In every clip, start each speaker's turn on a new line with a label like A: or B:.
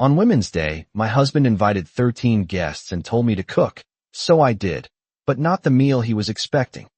A: On Women's Day, my husband invited 13 guests and told me to cook, so I did, but not the meal he was expecting.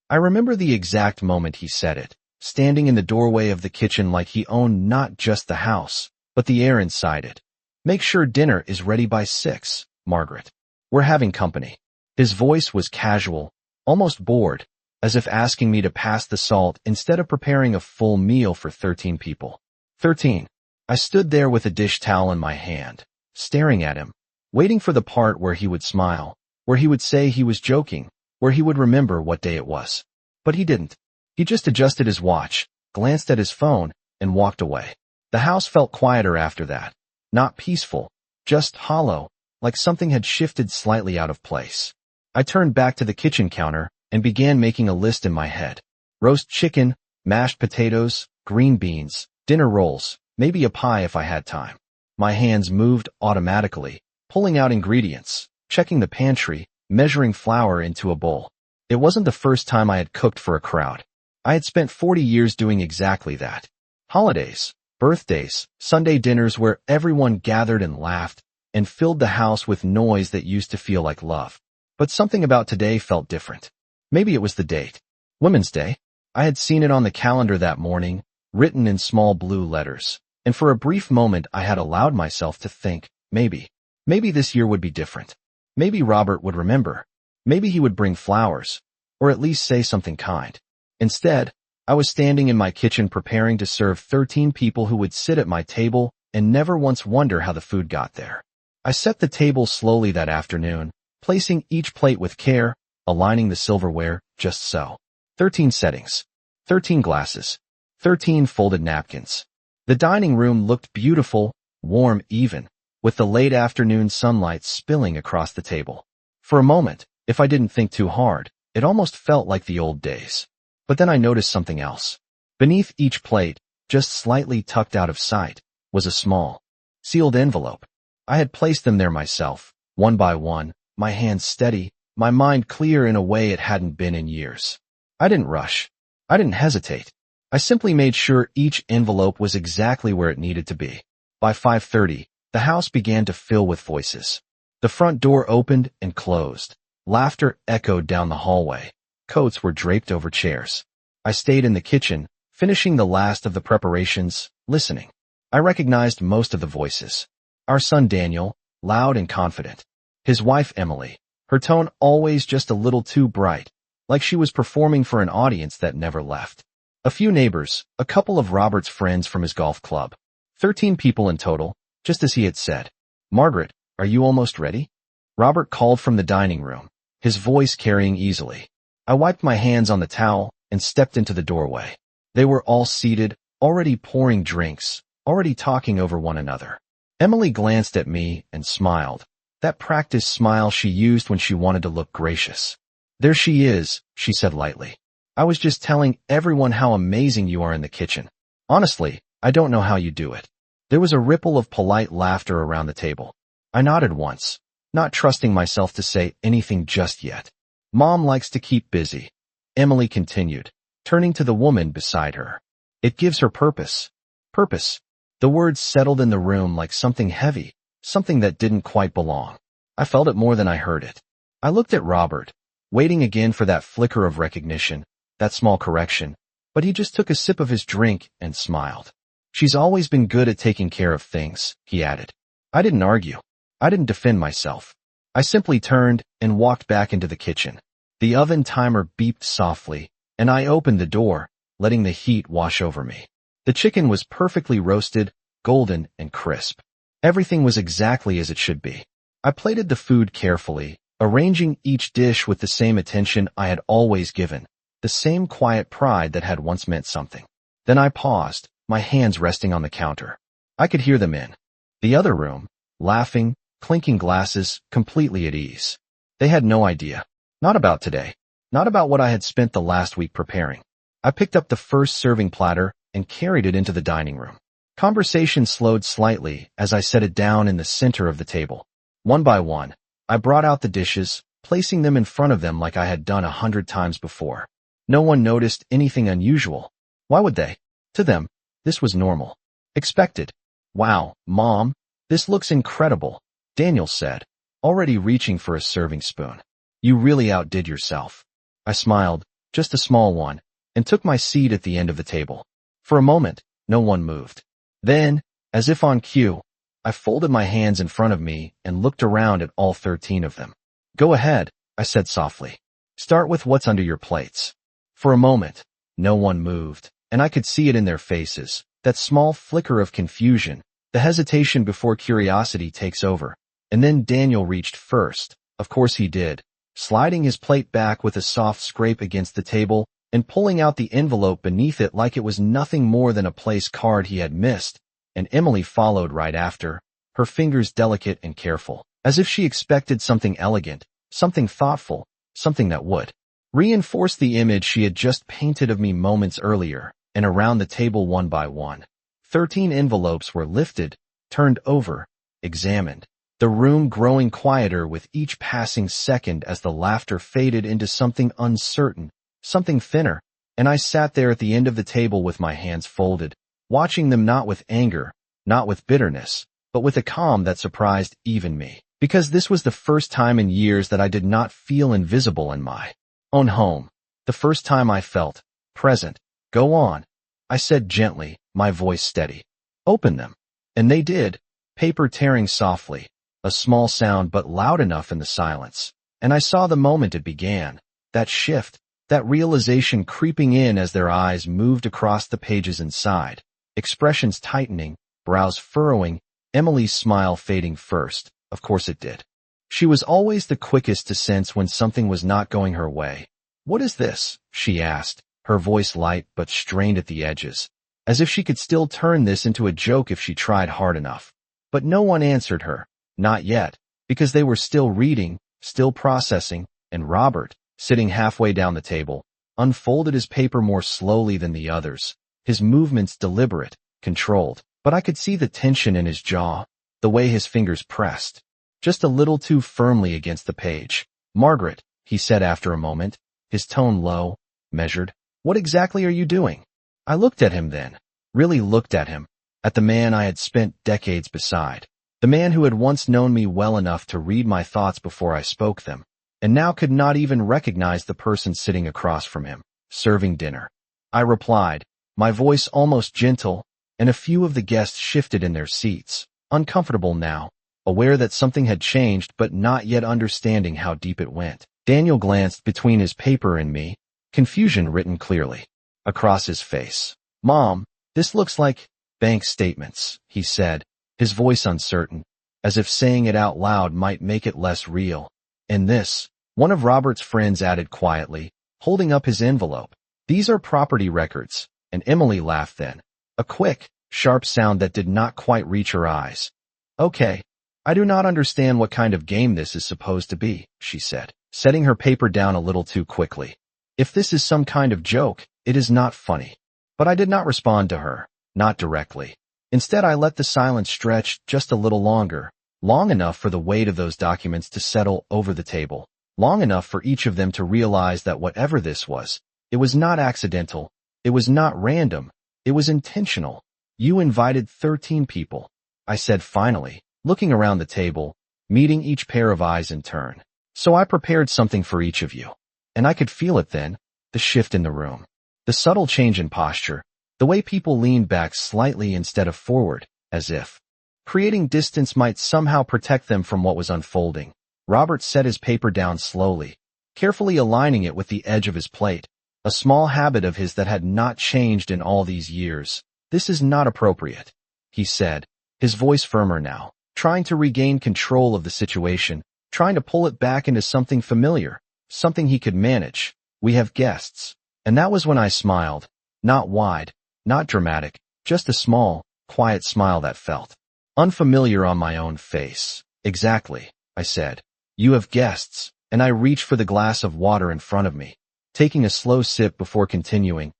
A: I remember the exact moment he said it, standing in the doorway of the kitchen like he owned not just the house, but the air inside it. "Make sure dinner is ready by 6, Margaret. We're having company." His voice was casual, almost bored, as if asking me to pass the salt instead of preparing a full meal for 13 people. 13. I stood there with a dish towel in my hand, staring at him, waiting for the part where he would smile, where he would say he was joking, where he would remember what day it was. But he didn't. He just adjusted his watch, glanced at his phone, and walked away. The house felt quieter after that. Not peaceful, just hollow, like something had shifted slightly out of place. I turned back to the kitchen counter and began making a list in my head. Roast chicken, mashed potatoes, green beans, dinner rolls, maybe a pie if I had time. My hands moved automatically, pulling out ingredients, checking the pantry, measuring flour into a bowl. It wasn't the first time I had cooked for a crowd. I had spent 40 years doing exactly that. Holidays, birthdays, Sunday dinners where everyone gathered and laughed and filled the house with noise that used to feel like love. But something about today felt different. Maybe it was the date. Women's Day. I had seen it on the calendar that morning, written in small blue letters. And for a brief moment I had allowed myself to think, maybe this year would be different. Maybe Robert would remember. Maybe he would bring flowers, or at least say something kind. Instead, I was standing in my kitchen preparing to serve 13 people who would sit at my table and never once wonder how the food got there. I set the table slowly that afternoon, placing each plate with care, aligning the silverware, just so. 13 settings. 13 glasses. 13 folded napkins. The dining room looked beautiful, warm even, with the late afternoon sunlight spilling across the table. For a moment, if I didn't think too hard, it almost felt like the old days. But then I noticed something else. Beneath each plate, just slightly tucked out of sight, was a small, sealed envelope. I had placed them there myself, one by one, my hands steady, my mind clear in a way it hadn't been in years. I didn't rush. I didn't hesitate. I simply made sure each envelope was exactly where it needed to be. By 5:30, the house began to fill with voices. The front door opened and closed. Laughter echoed down the hallway. Coats were draped over chairs. I stayed in the kitchen, finishing the last of the preparations, listening. I recognized most of the voices. Our son Daniel, loud and confident. His wife Emily, her tone always just a little too bright, like she was performing for an audience that never left. A few neighbors, a couple of Robert's friends from his golf club. 13 people in total, just as he had said. "Margaret, are you almost ready?" Robert called from the dining room, his voice carrying easily. I wiped my hands on the towel and stepped into the doorway. They were all seated, already pouring drinks, already talking over one another. Emily glanced at me and smiled, that practiced smile she used when she wanted to look gracious. "There she is," she said lightly. "I was just telling everyone how amazing you are in the kitchen. Honestly, I don't know how you do it." There was a ripple of polite laughter around the table. I nodded once, not trusting myself to say anything just yet. "Mom likes to keep busy," Emily continued, turning to the woman beside her. "It gives her purpose." Purpose. The words settled in the room like something heavy, something that didn't quite belong. I felt it more than I heard it. I looked at Robert, waiting again for that flicker of recognition, that small correction, but he just took a sip of his drink and smiled. "She's always been good at taking care of things," he added. I didn't argue. I didn't defend myself. I simply turned and walked back into the kitchen. The oven timer beeped softly, and I opened the door, letting the heat wash over me. The chicken was perfectly roasted, golden, and crisp. Everything was exactly as it should be. I plated the food carefully, arranging each dish with the same attention I had always given, the same quiet pride that had once meant something. Then I paused, my hands resting on the counter. I could hear them in the other room, laughing, clinking glasses, completely at ease. They had no idea. Not about today. Not about what I had spent the last week preparing. I picked up the first serving platter and carried it into the dining room. Conversation slowed slightly as I set it down in the center of the table. One by one, I brought out the dishes, placing them in front of them like I had done 100 times before. No one noticed anything unusual. Why would they? To them, this was normal. Expected. "Wow, Mom, This looks incredible, Daniel said, already reaching for a serving spoon. You really outdid yourself. I smiled, just a small one, and took my seat at the end of the table. For a moment, no one moved. Then, as if on cue, I folded my hands in front of me and looked around at all 13 of them. Go ahead, I said softly. Start with what's under your plates. For a moment, no one moved, and I could see it in their faces, that small flicker of confusion, the hesitation before curiosity takes over. And then Daniel reached first. Of course he did, sliding his plate back with a soft scrape against the table and pulling out the envelope beneath it like it was nothing more than a place card he had missed, and Emily followed right after, her fingers delicate and careful, as if she expected something elegant, something thoughtful, something that would reinforce the image she had just painted of me moments earlier. And around the table one by one, 13 envelopes were lifted, turned over, examined, the room growing quieter with each passing second as the laughter faded into something uncertain, something thinner, and I sat there at the end of the table with my hands folded, watching them not with anger, not with bitterness, but with a calm that surprised even me, because this was the first time in years that I did not feel invisible in my own home, the first time I felt present. Go on, I said gently, my voice steady. Open them. And they did, paper tearing softly, a small sound but loud enough in the silence. And I saw the moment it began, that shift, that realization creeping in as their eyes moved across the pages inside, expressions tightening, brows furrowing, Emily's smile fading first. Of course it did. She was always the quickest to sense when something was not going her way. What is this? She asked, her voice light but strained at the edges, as if she could still turn this into a joke if she tried hard enough. But no one answered her, not yet, because they were still reading, still processing, and Robert, sitting halfway down the table, unfolded his paper more slowly than the others, his movements deliberate, controlled, but I could see the tension in his jaw, the way his fingers pressed, just a little too firmly against the page. Margaret, he said after a moment, his tone low, measured. What exactly are you doing? I looked at him then, really looked at him, at the man I had spent decades beside, the man who had once known me well enough to read my thoughts before I spoke them, and now could not even recognize the person sitting across from him, serving dinner. I replied, my voice almost gentle, and a few of the guests shifted in their seats, uncomfortable now, aware that something had changed but not yet understanding how deep it went. Daniel glanced between his paper and me, confusion written clearly across his face. Mom, this looks like bank statements, he said, his voice uncertain, as if saying it out loud might make it less real. And this, one of Robert's friends added quietly, holding up his envelope. These are property records, and Emily laughed then, a quick, sharp sound that did not quite reach her eyes. Okay, I do not understand what kind of game this is supposed to be, she said, setting her paper down a little too quickly. If this is some kind of joke, it is not funny. But I did not respond to her, not directly. Instead, I let the silence stretch just a little longer, long enough for the weight of those documents to settle over the table, long enough for each of them to realize that whatever this was, it was not accidental, it was not random, it was intentional. You invited 13 people, I said finally, looking around the table, meeting each pair of eyes in turn. So I prepared something for each of you. And I could feel it then, the shift in the room, the subtle change in posture, the way people leaned back slightly instead of forward, as if creating distance might somehow protect them from what was unfolding. Robert set his paper down slowly, carefully aligning it with the edge of his plate, a small habit of his that had not changed in all these years. This is not appropriate, he said, his voice firmer now, trying to regain control of the situation, trying to pull it back into something familiar, something he could manage. We have guests. And that was when I smiled, not wide, not dramatic, just a small, quiet smile that felt unfamiliar on my own face. Exactly, I said. You have guests, and I reached for the glass of water in front of me, taking a slow sip before continuing.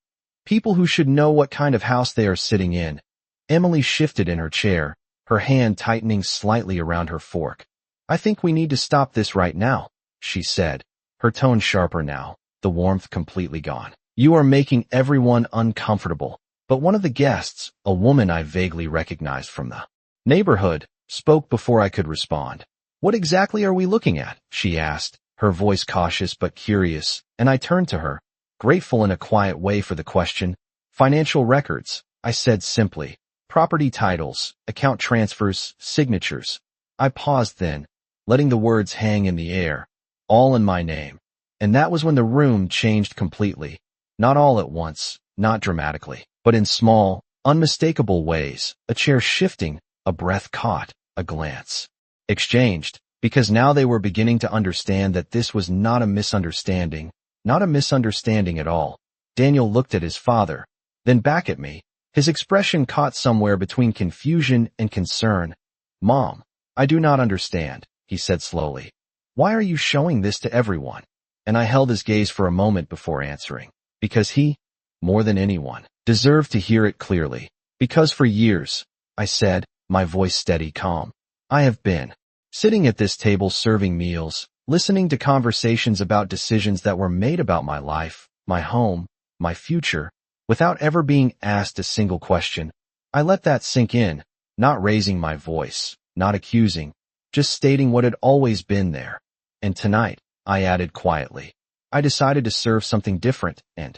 A: People who should know what kind of house they are sitting in. Emily shifted in her chair, her hand tightening slightly around her fork. I think we need to stop this right now, she said, her tone sharper now, the warmth completely gone. You are making everyone uncomfortable. But one of the guests, a woman I vaguely recognized from the neighborhood, spoke before I could respond. What exactly are we looking at? She asked, her voice cautious but curious, and I turned to her, grateful in a quiet way for the question. Financial records, I said simply. Property titles, account transfers, signatures. I paused then, letting the words hang in the air, all in my name. And that was when the room changed completely. Not all at once, not dramatically, but in small, unmistakable ways, a chair shifting, a breath caught, a glance exchanged, because now they were beginning to understand that this was not a misunderstanding, not a misunderstanding at all. Daniel looked at his father, then back at me, his expression caught somewhere between confusion and concern. Mom, I do not understand, he said slowly. Why are you showing this to everyone? And I held his gaze for a moment before answering. Because he, more than anyone, deserved to hear it clearly. Because for years, I said, my voice steady, calm, I have been sitting at this table serving meals, listening to conversations about decisions that were made about my life, my home, my future, without ever being asked a single question. I let that sink in, not raising my voice, not accusing, just stating what had always been there. And tonight, I added quietly, I decided to serve something different, and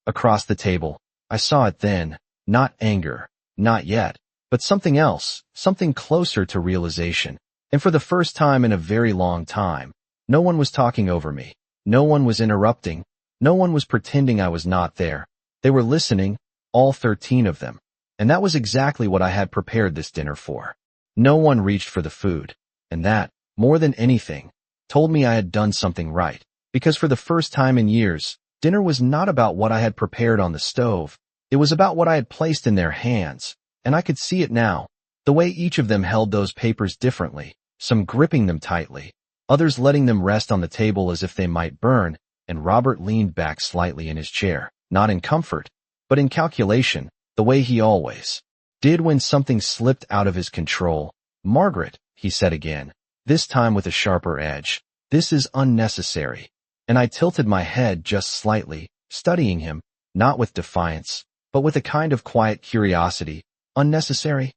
A: across the table, I saw it then, not anger, not yet, but something else, something closer to realization. And for the first time in a very long time, no one was talking over me. No one was interrupting. No one was pretending I was not there. They were listening, all 13 of them. And that was exactly what I had prepared this dinner for. No one reached for the food. And that, more than anything, told me I had done something right. Because for the first time in years, dinner was not about what I had prepared on the stove. It was about what I had placed in their hands. And I could see it now, the way each of them held those papers differently, some gripping them tightly, others letting them rest on the table as if they might burn, and Robert leaned back slightly in his chair, not in comfort, but in calculation, the way he always did when something slipped out of his control. Margaret, he said again, this time with a sharper edge, this is unnecessary. And I tilted my head just slightly, studying him, not with defiance, but with a kind of quiet curiosity. Unnecessary?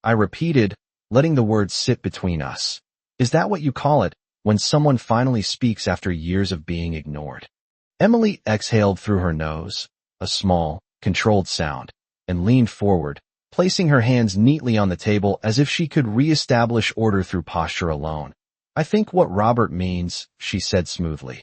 A: I repeated, letting the words sit between us. Is that what you call it, when someone finally speaks after years of being ignored? Emily exhaled through her nose, a small, controlled sound, and leaned forward, placing her hands neatly on the table as if she could re-establish order through posture alone. I think what Robert means, she said smoothly,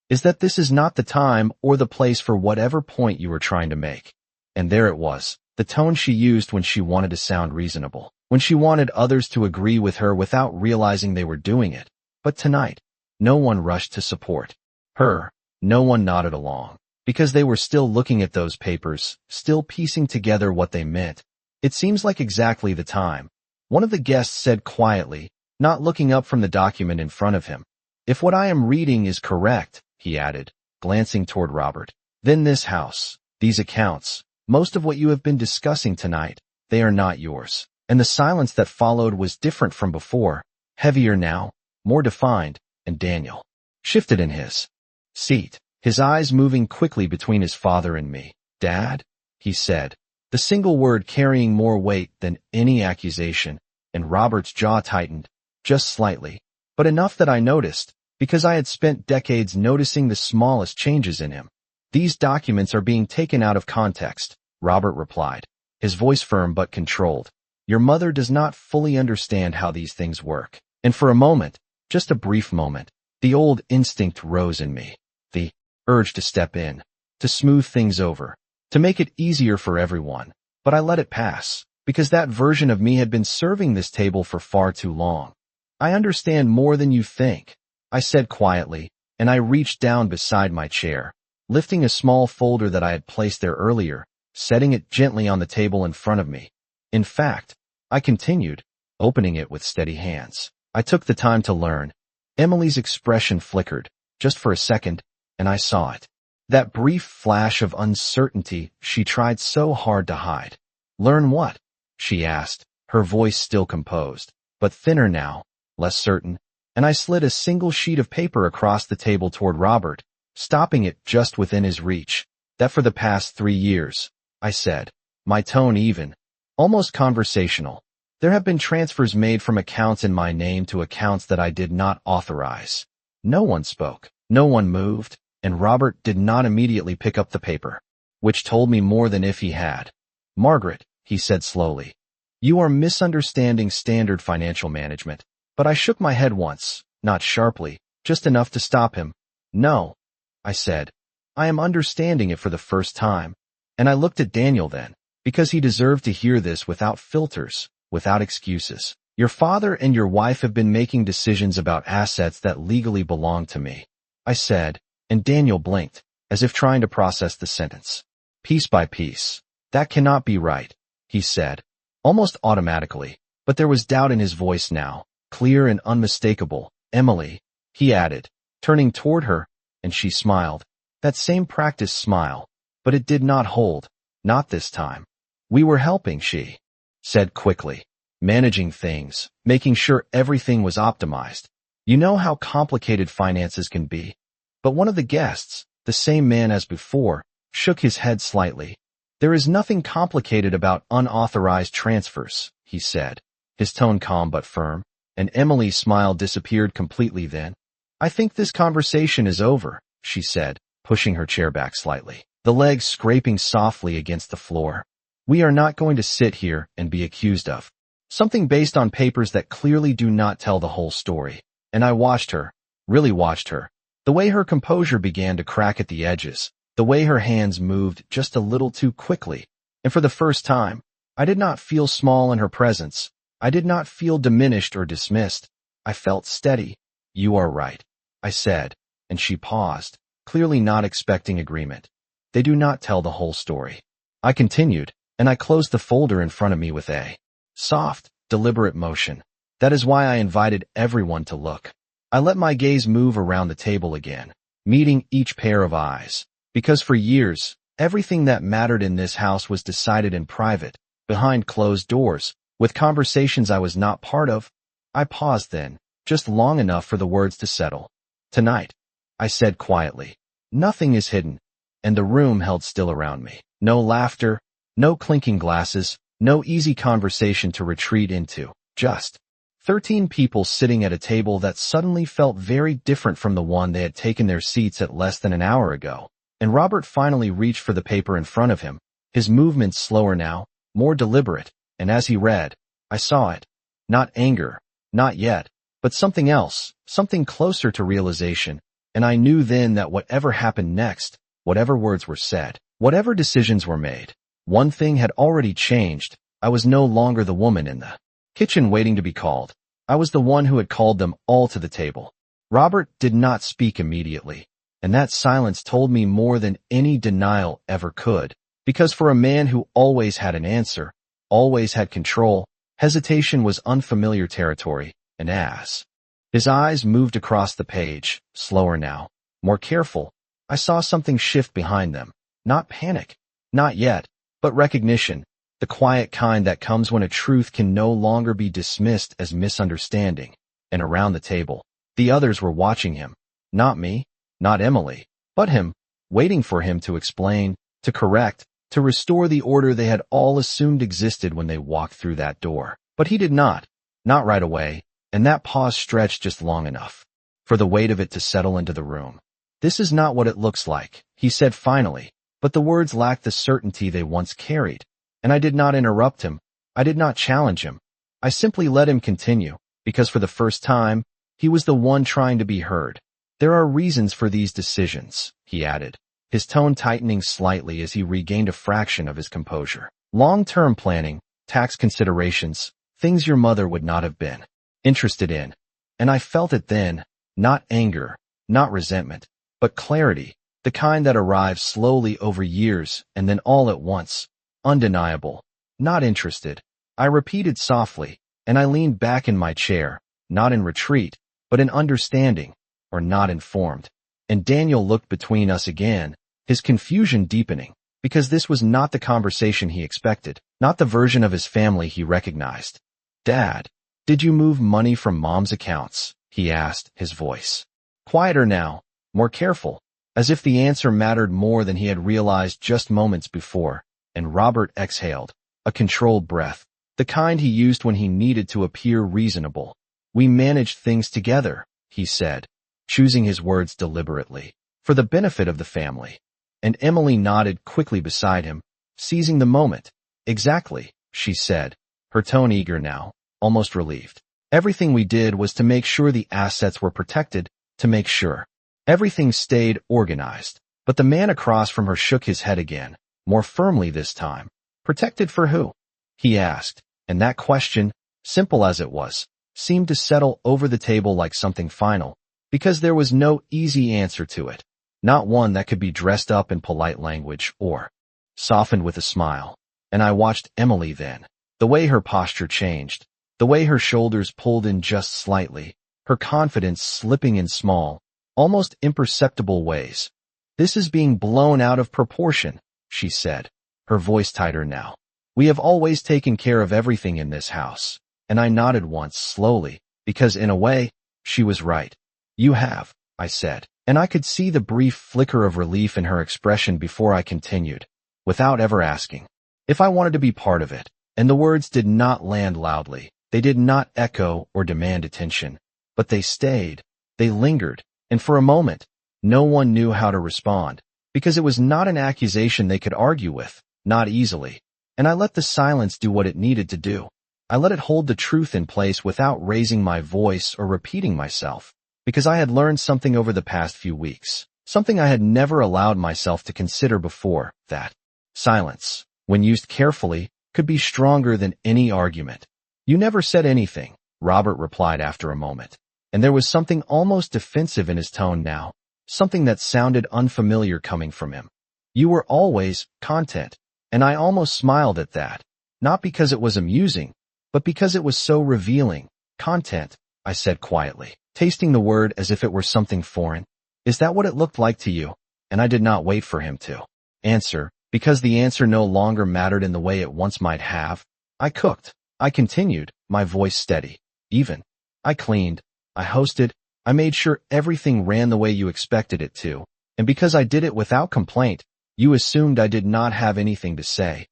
A: is that this is not the time or the place for whatever point you were trying to make. And there it was. The tone she used when she wanted to sound reasonable, when she wanted others to agree with her without realizing they were doing it. But tonight, no one rushed to support her, no one nodded along, because they were still looking at those papers, still piecing together what they meant. It seems like exactly the time. One of the guests said quietly, not looking up from the document in front of him. If what I am reading is correct, he added, glancing toward Robert, then this house, these accounts, most of what you have been discussing tonight, they are not yours. And the silence that followed was different from before, heavier now, more defined, and Daniel shifted in his seat, his eyes moving quickly between his father and me. Dad, he said, the single word carrying more weight than any accusation, and Robert's jaw tightened, just slightly, but enough that I noticed, because I had spent decades noticing the smallest changes in him. These documents are being taken out of context, Robert replied, his voice firm but controlled. Your mother does not fully understand how these things work. And for a moment, just a brief moment, the old instinct rose in me, the urge to step in, to smooth things over, to make it easier for everyone. But I let it pass, because that version of me had been serving this table for far too long. I understand more than you think, I said quietly, and I reached down beside my chair, lifting a small folder that I had placed there earlier, setting it gently on the table in front of me. In fact, I continued, opening it with steady hands. I took the time to learn. Emily's expression flickered, just for a second, and I saw it. That brief flash of uncertainty she tried so hard to hide. Learn what? She asked, her voice still composed, but thinner now, less certain, and I slid a single sheet of paper across the table toward Robert, stopping it just within his reach. That for the past 3 years, I said, my tone even, almost conversational, There have been transfers made from accounts in my name to accounts that I did not authorize. No one spoke. No one moved, and Robert did not immediately pick up the paper, which told me more than if he had. Margaret, he said slowly, you are misunderstanding standard financial management. But I shook my head once, not sharply, just enough to stop him. No, I said. I am understanding it for the first time. And I looked at Daniel then, because he deserved to hear this without filters, without excuses. Your father and your wife have been making decisions about assets that legally belong to me, I said, and Daniel blinked, as if trying to process the sentence. Piece by piece. That cannot be right, he said, almost automatically, but there was doubt in his voice now, clear and unmistakable. Emily, he added, turning toward her, and she smiled. That same practiced smile, but it did not hold, not this time. We were helping, she said quickly, managing things, making sure everything was optimized. You know how complicated finances can be. But one of the guests, the same man as before, shook his head slightly. There is nothing complicated about unauthorized transfers, he said, his tone calm but firm, and Emily's smile disappeared completely then. I think this conversation is over, she said, pushing her chair back slightly, the legs scraping softly against the floor. We are not going to sit here and be accused of something based on papers that clearly do not tell the whole story. And I watched her, really watched her, the way her composure began to crack at the edges, the way her hands moved just a little too quickly. And for the first time, I did not feel small in her presence. I did not feel diminished or dismissed. I felt steady. You are right, I said, and she paused, clearly not expecting agreement. They do not tell the whole story. I continued, and I closed the folder in front of me with a soft, deliberate motion. That is why I invited everyone to look. I let my gaze move around the table again, meeting each pair of eyes. Because for years, everything that mattered in this house was decided in private, behind closed doors, with conversations I was not part of. I paused then, just long enough for the words to settle. Tonight, I said quietly, nothing is hidden, and the room held still around me. No laughter, no clinking glasses, no easy conversation to retreat into, just 13 people sitting at a table that suddenly felt very different from the one they had taken their seats at less than an hour ago. And Robert finally reached for the paper in front of him, his movements slower now, more deliberate, and as he read, I saw it. Not anger, not yet, but something else, something closer to realization, and I knew then that whatever happened next, whatever words were said, whatever decisions were made, one thing had already changed. I was no longer the woman in the kitchen waiting to be called. I was the one who had called them all to the table. Robert did not speak immediately, and that silence told me more than any denial ever could, because for a man who always had an answer, always had control, hesitation was unfamiliar territory, and as his eyes moved across the page, slower now, more careful, I saw something shift behind them. Not panic, not yet, but recognition, the quiet kind that comes when a truth can no longer be dismissed as misunderstanding. And around the table, the others were watching him, not me, not Emily, but him, waiting for him to explain, to correct, to restore the order they had all assumed existed when they walked through that door. But he did not right away, and that pause stretched just long enough for the weight of it to settle into the room. This is not what it looks like, he said finally, but the words lacked the certainty they once carried. And I did not interrupt him. I did not challenge him. I simply let him continue, because for the first time, he was the one trying to be heard. There are reasons for these decisions, he added, his tone tightening slightly as he regained a fraction of his composure. Long-term planning, tax considerations, things your mother would not have been interested in. And I felt it then, not anger, not resentment, but clarity, the kind that arrives slowly over years and then all at once. Undeniable. Not interested. I repeated softly, and I leaned back in my chair, not in retreat, but in understanding, or not informed. And Daniel looked between us again, his confusion deepening, because this was not the conversation he expected, not the version of his family he recognized. Dad, did you move money from Mom's accounts? He asked, his voice quieter now, more careful, as if the answer mattered more than he had realized just moments before. And Robert exhaled, a controlled breath. the kind he used when he needed to appear reasonable. We managed things together, he said, choosing his words deliberately, for the benefit of the family. And Emily nodded quickly beside him, seizing the moment. Exactly, she said, her tone eager now, almost relieved. Everything we did was to make sure the assets were protected, to make sure everything stayed organized. But the man across from her shook his head again, more firmly this time. Protected for who? He asked, and that question, simple as it was, seemed to settle over the table like something final, because there was no easy answer to it, not one that could be dressed up in polite language or softened with a smile. And I watched Emily then, the way her posture changed, the way her shoulders pulled in just slightly, her confidence slipping in small, almost imperceptible ways. This is being blown out of proportion, she said, her voice tighter now. We have always taken care of everything in this house. And I nodded once slowly, because in a way, she was right. You have, I said, and I could see the brief flicker of relief in her expression before I continued, without ever asking if I wanted to be part of it. And the words did not land loudly. They did not echo or demand attention, but they stayed, they lingered, and for a moment, no one knew how to respond, because it was not an accusation they could argue with, not easily. And I let the silence do what it needed to do. I let it hold the truth in place without raising my voice or repeating myself, because I had learned something over the past few weeks, something I had never allowed myself to consider before, that silence, when used carefully, could be stronger than any argument. You never said anything, Robert replied after a moment, and there was something almost defensive in his tone now, something that sounded unfamiliar coming from him. You were always content, and I almost smiled at that, not because it was amusing, but because it was so revealing. Content, I said quietly, tasting the word as if it were something foreign. Is that what it looked like to you? And I did not wait for him to answer, because the answer no longer mattered in the way it once might have. I cooked. I continued, my voice steady. Even. I cleaned. I hosted. I made sure everything ran the way you expected it to. And because I did it without complaint, you assumed I did not have anything to say.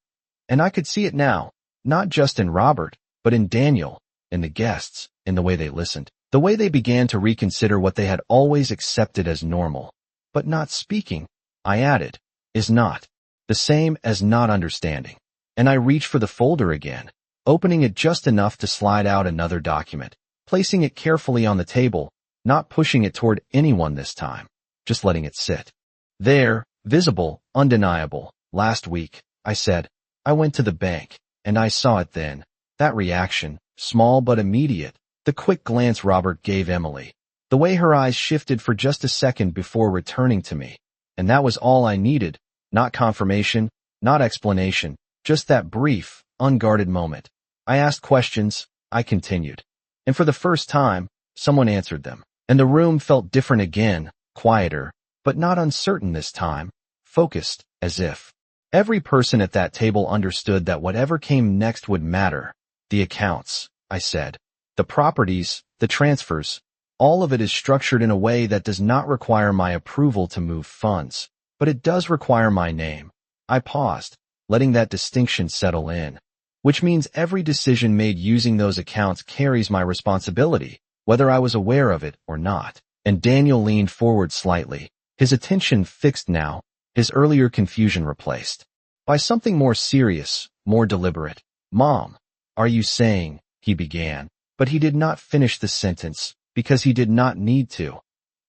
A: And I could see it now, not just in Robert, but in Daniel, in the guests, in the way they listened, the way they began to reconsider what they had always accepted as normal. But not speaking, I added, is not the same as not understanding. And I reached for the folder again, opening it just enough to slide out another document, placing it carefully on the table, not pushing it toward anyone this time, just letting it sit there, visible, undeniable. Last week, I said, I went to the bank, and I saw it then. That reaction, small but immediate, the quick glance Robert gave Emily, the way her eyes shifted for just a second before returning to me. And that was all I needed, not confirmation, not explanation, just that brief, unguarded moment. I asked questions, I continued. And for the first time, someone answered them. And the room felt different again, quieter, but not uncertain this time, focused, as if every person at that table understood that whatever came next would matter. The accounts, I said, the properties, the transfers, all of it is structured in a way that does not require my approval to move funds, but it does require my name. I paused, letting that distinction settle in, which means every decision made using those accounts carries my responsibility, whether I was aware of it or not. And Daniel leaned forward slightly, his attention fixed now, his earlier confusion replaced by something more serious, more deliberate. Mom, are you saying, he began, but he did not finish the sentence, because he did not need to.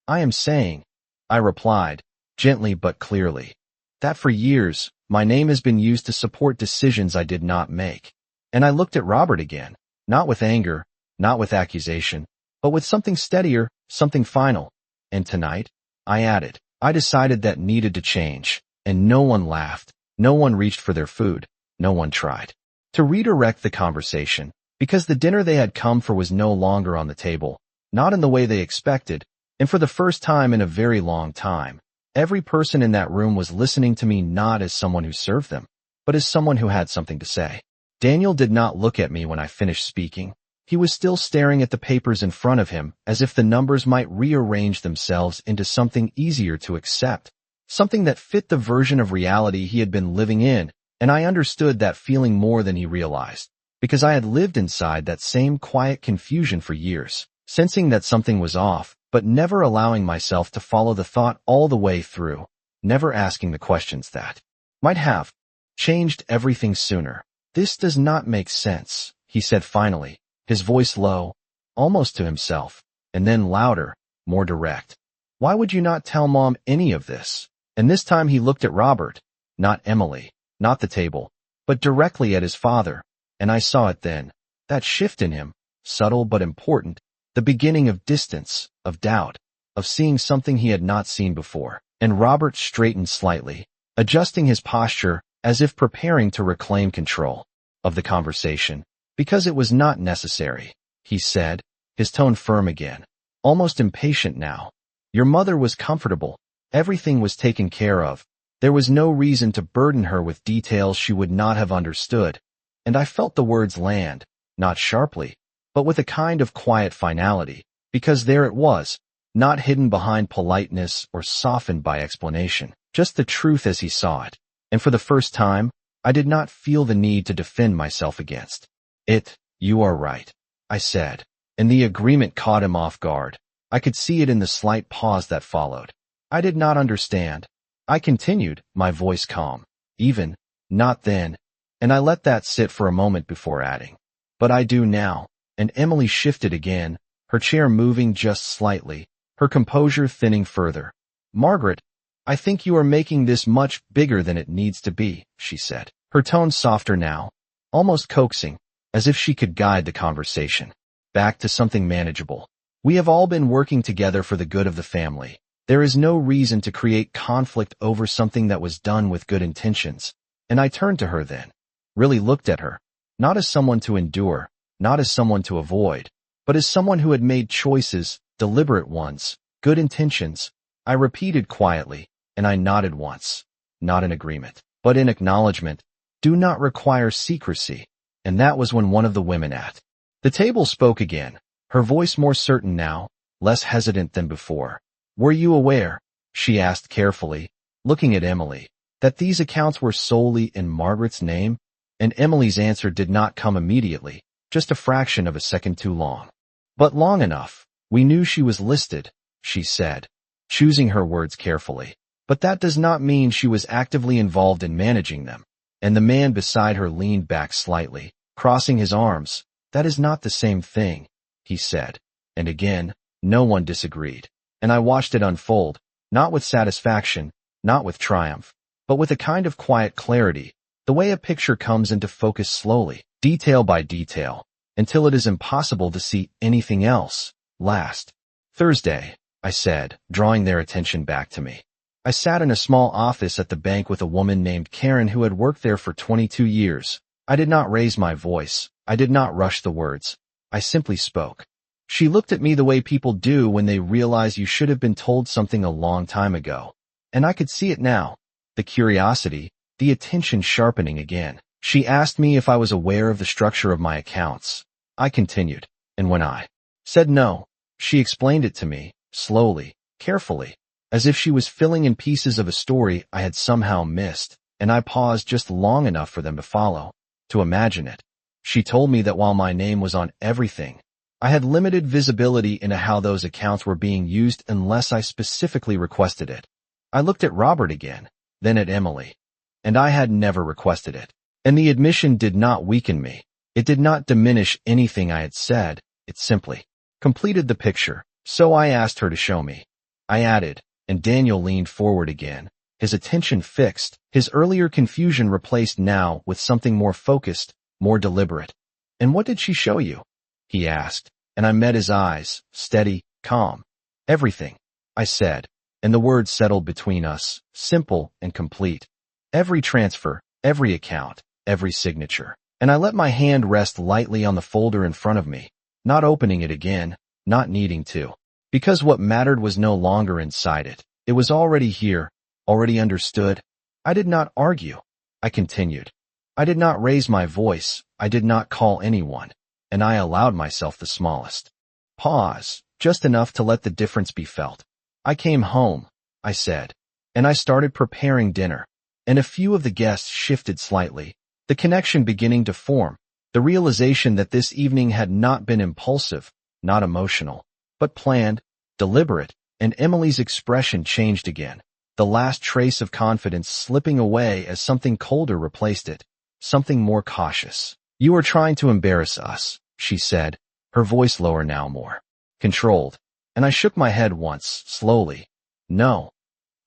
A: I am saying, I replied, gently but clearly, that for years, my name has been used to support decisions I did not make. And I looked at Robert again, not with anger, not with accusation, but with something steadier, something final. And tonight, I added, I decided that needed to change, and no one laughed, no one reached for their food, no one tried to redirect the conversation, because the dinner they had come for was no longer on the table, not in the way they expected, and for the first time in a very long time, every person in that room was listening to me not as someone who served them, but as someone who had something to say. Daniel did not look at me when I finished speaking. He was still staring at the papers in front of him, as if the numbers might rearrange themselves into something easier to accept, something that fit the version of reality he had been living in, and I understood that feeling more than he realized. because I had lived inside that same quiet confusion for years, sensing that something was off, but never allowing myself to follow the thought all the way through, never asking the questions that might have changed everything sooner. "This does not make sense," he said finally, his voice low, almost to himself, and then louder, more direct. "Why would you not tell Mom any of this?" And this time he looked at Robert, not Emily, not the table, but directly at his father, and I saw it then, that shift in him, subtle but important, the beginning of distance, of doubt, of seeing something he had not seen before. And Robert straightened slightly, adjusting his posture as if preparing to reclaim control of the conversation. "Because it was not necessary," he said, his tone firm again, almost impatient now. "Your mother was comfortable. Everything was taken care of. There was no reason to burden her with details she would not have understood." And I felt the words land, not sharply, but with a kind of quiet finality, because there it was, not hidden behind politeness or softened by explanation, just the truth as he saw it. And for the first time, I did not feel the need to defend myself against it. "You are right," I said, and the agreement caught him off guard. I could see it in the slight pause that followed. I did not understand. I continued, my voice calm. "Even, not then." And I let that sit for a moment before adding, "But I do now." And Emily shifted again, her chair moving just slightly, her composure thinning further. "Margaret, I think you are making this much bigger than it needs to be," she said, her tone softer now, almost coaxing, as if she could guide the conversation back to something manageable. "We have all been working together for the good of the family. There is no reason to create conflict over something that was done with good intentions." And I turned to her then, really looked at her, not as someone to endure, not as someone to avoid, but as someone who had made choices, deliberate ones, good intentions. I repeated quietly, and I nodded once, not in agreement, but in acknowledgement. "Do not require secrecy." And that was when one of the women at the table spoke again, her voice more certain now, less hesitant than before. "Were you aware," she asked carefully, looking at Emily, "that these accounts were solely in Margaret's name?" And Emily's answer did not come immediately, just a fraction of a second too long. "But long enough. We knew she was listed," she said, choosing her words carefully. "But that does not mean she was actively involved in managing them." And the man beside her leaned back slightly, crossing his arms. "That is not the same thing," he said. And again, no one disagreed. And I watched it unfold, not with satisfaction, not with triumph, but with a kind of quiet clarity, the way a picture comes into focus slowly, detail by detail, until it is impossible to see anything else. "Last Thursday," I said, drawing their attention back to me. "I sat in a small office at the bank with a woman named Karen who had worked there for 22 years. I did not raise my voice. I did not rush the words. I simply spoke. She looked at me the way people do when they realize you should have been told something a long time ago. And I could see it now, the curiosity, the attention sharpening again. She asked me if I was aware of the structure of my accounts. I continued, and when I said no, she explained it to me, slowly, carefully, as if she was filling in pieces of a story I had somehow missed, and I paused just long enough for them to follow, to imagine it. She told me that while my name was on everything, I had limited visibility into how those accounts were being used unless I specifically requested it. I looked at Robert again, then at Emily, and I had never requested it. And the admission did not weaken me. It did not diminish anything I had said. It simply completed the picture. So I asked her to show me. I added, and Daniel leaned forward again, his attention fixed, his earlier confusion replaced now with something more focused, more deliberate. "And what did she show you?" he asked, and I met his eyes, steady, calm. "Everything," I said, and the words settled between us, simple and complete. "Every transfer, every account, every signature." And I let my hand rest lightly on the folder in front of me, not opening it again, not needing to. Because what mattered was no longer inside it. It was already here, already understood. I did not argue. I continued. I did not raise my voice. I did not call anyone. And I allowed myself the smallest pause, just enough to let the difference be felt. "I came home," I said, and I started preparing dinner. And a few of the guests shifted slightly, the connection beginning to form, The realization that this evening had not been impulsive, not emotional, but planned, deliberate, and Emily's expression changed again, the last trace of confidence slipping away as something colder replaced it, something more cautious. "You are trying to embarrass us," she said, her voice lower now, more controlled, and I shook my head once, slowly. "No,"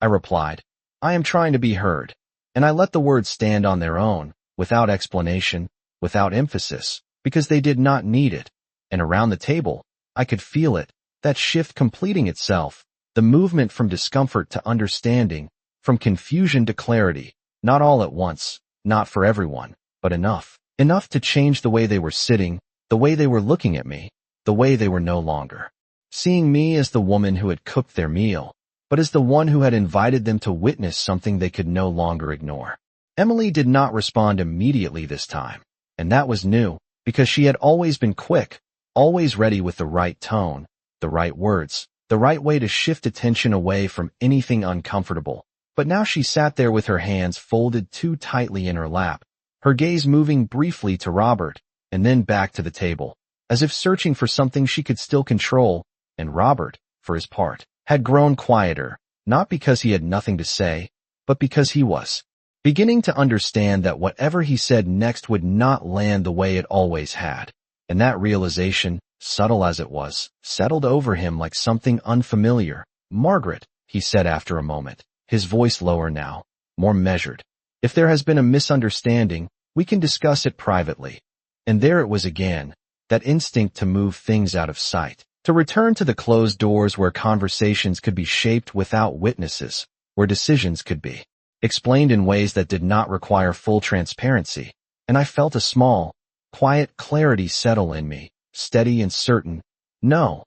A: I replied. "I am trying to be heard." And I let the words stand on their own, without explanation, without emphasis, because they did not need it. And around the table, I could feel it, that shift completing itself, the movement from discomfort to understanding, from confusion to clarity, not all at once, not for everyone, but enough. Enough to change the way they were sitting, the way they were looking at me, the way they were no longer seeing me as the woman who had cooked their meal, but as the one who had invited them to witness something they could no longer ignore. Emily did not respond immediately this time, and that was new, because she had always been quick, always ready with the right tone, the right words, the right way to shift attention away from anything uncomfortable. But now she sat there with her hands folded too tightly in her lap, her gaze moving briefly to Robert, and then back to the table, as if searching for something she could still control, and Robert, for his part, had grown quieter, not because he had nothing to say, but because he was beginning to understand that whatever he said next would not land the way it always had. And that realization, subtle as it was, settled over him like something unfamiliar. "Margaret," he said after a moment, his voice lower now, more measured. "If there has been a misunderstanding, we can discuss it privately." And there it was again, that instinct to move things out of sight, to return to the closed doors where conversations could be shaped without witnesses, where decisions could be explained in ways that did not require full transparency. And I felt a small, quiet clarity settle in me, steady and certain. "No,"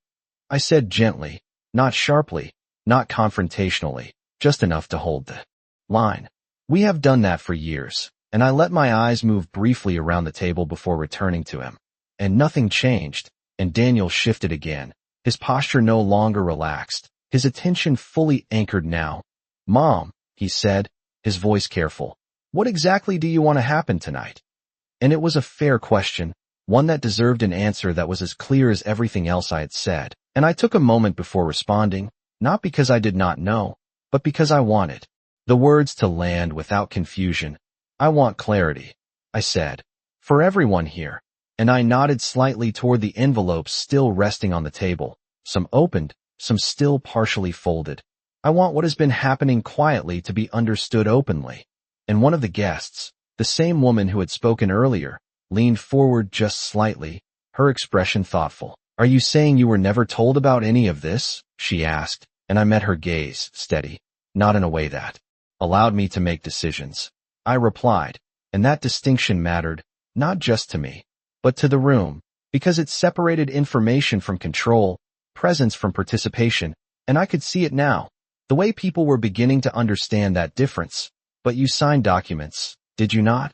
A: I said gently, not sharply, not confrontationally, just enough to hold the line. "We have done that for years," and I let my eyes move briefly around the table before returning to him. And nothing changed, and Daniel shifted again, his posture no longer relaxed, his attention fully anchored now. "Mom," he said, his voice careful, "what exactly do you want to happen tonight?" And it was a fair question, one that deserved an answer that was as clear as everything else I had said. And I took a moment before responding, not because I did not know, but because I wanted the words to land without confusion. "I want clarity," I said, "for everyone here." And I nodded slightly toward the envelopes still resting on the table, some opened, some still partially folded. "I want what has been happening quietly to be understood openly." And one of the guests, the same woman who had spoken earlier, leaned forward just slightly, her expression thoughtful. "Are you saying you were never told about any of this?" she asked, and I met her gaze, steady, not in a way that allowed me to make decisions. I replied, and that distinction mattered, not just to me, but to the room, because it separated information from control, presence from participation, and I could see it now, the way people were beginning to understand that difference. "But you signed documents, did you not?"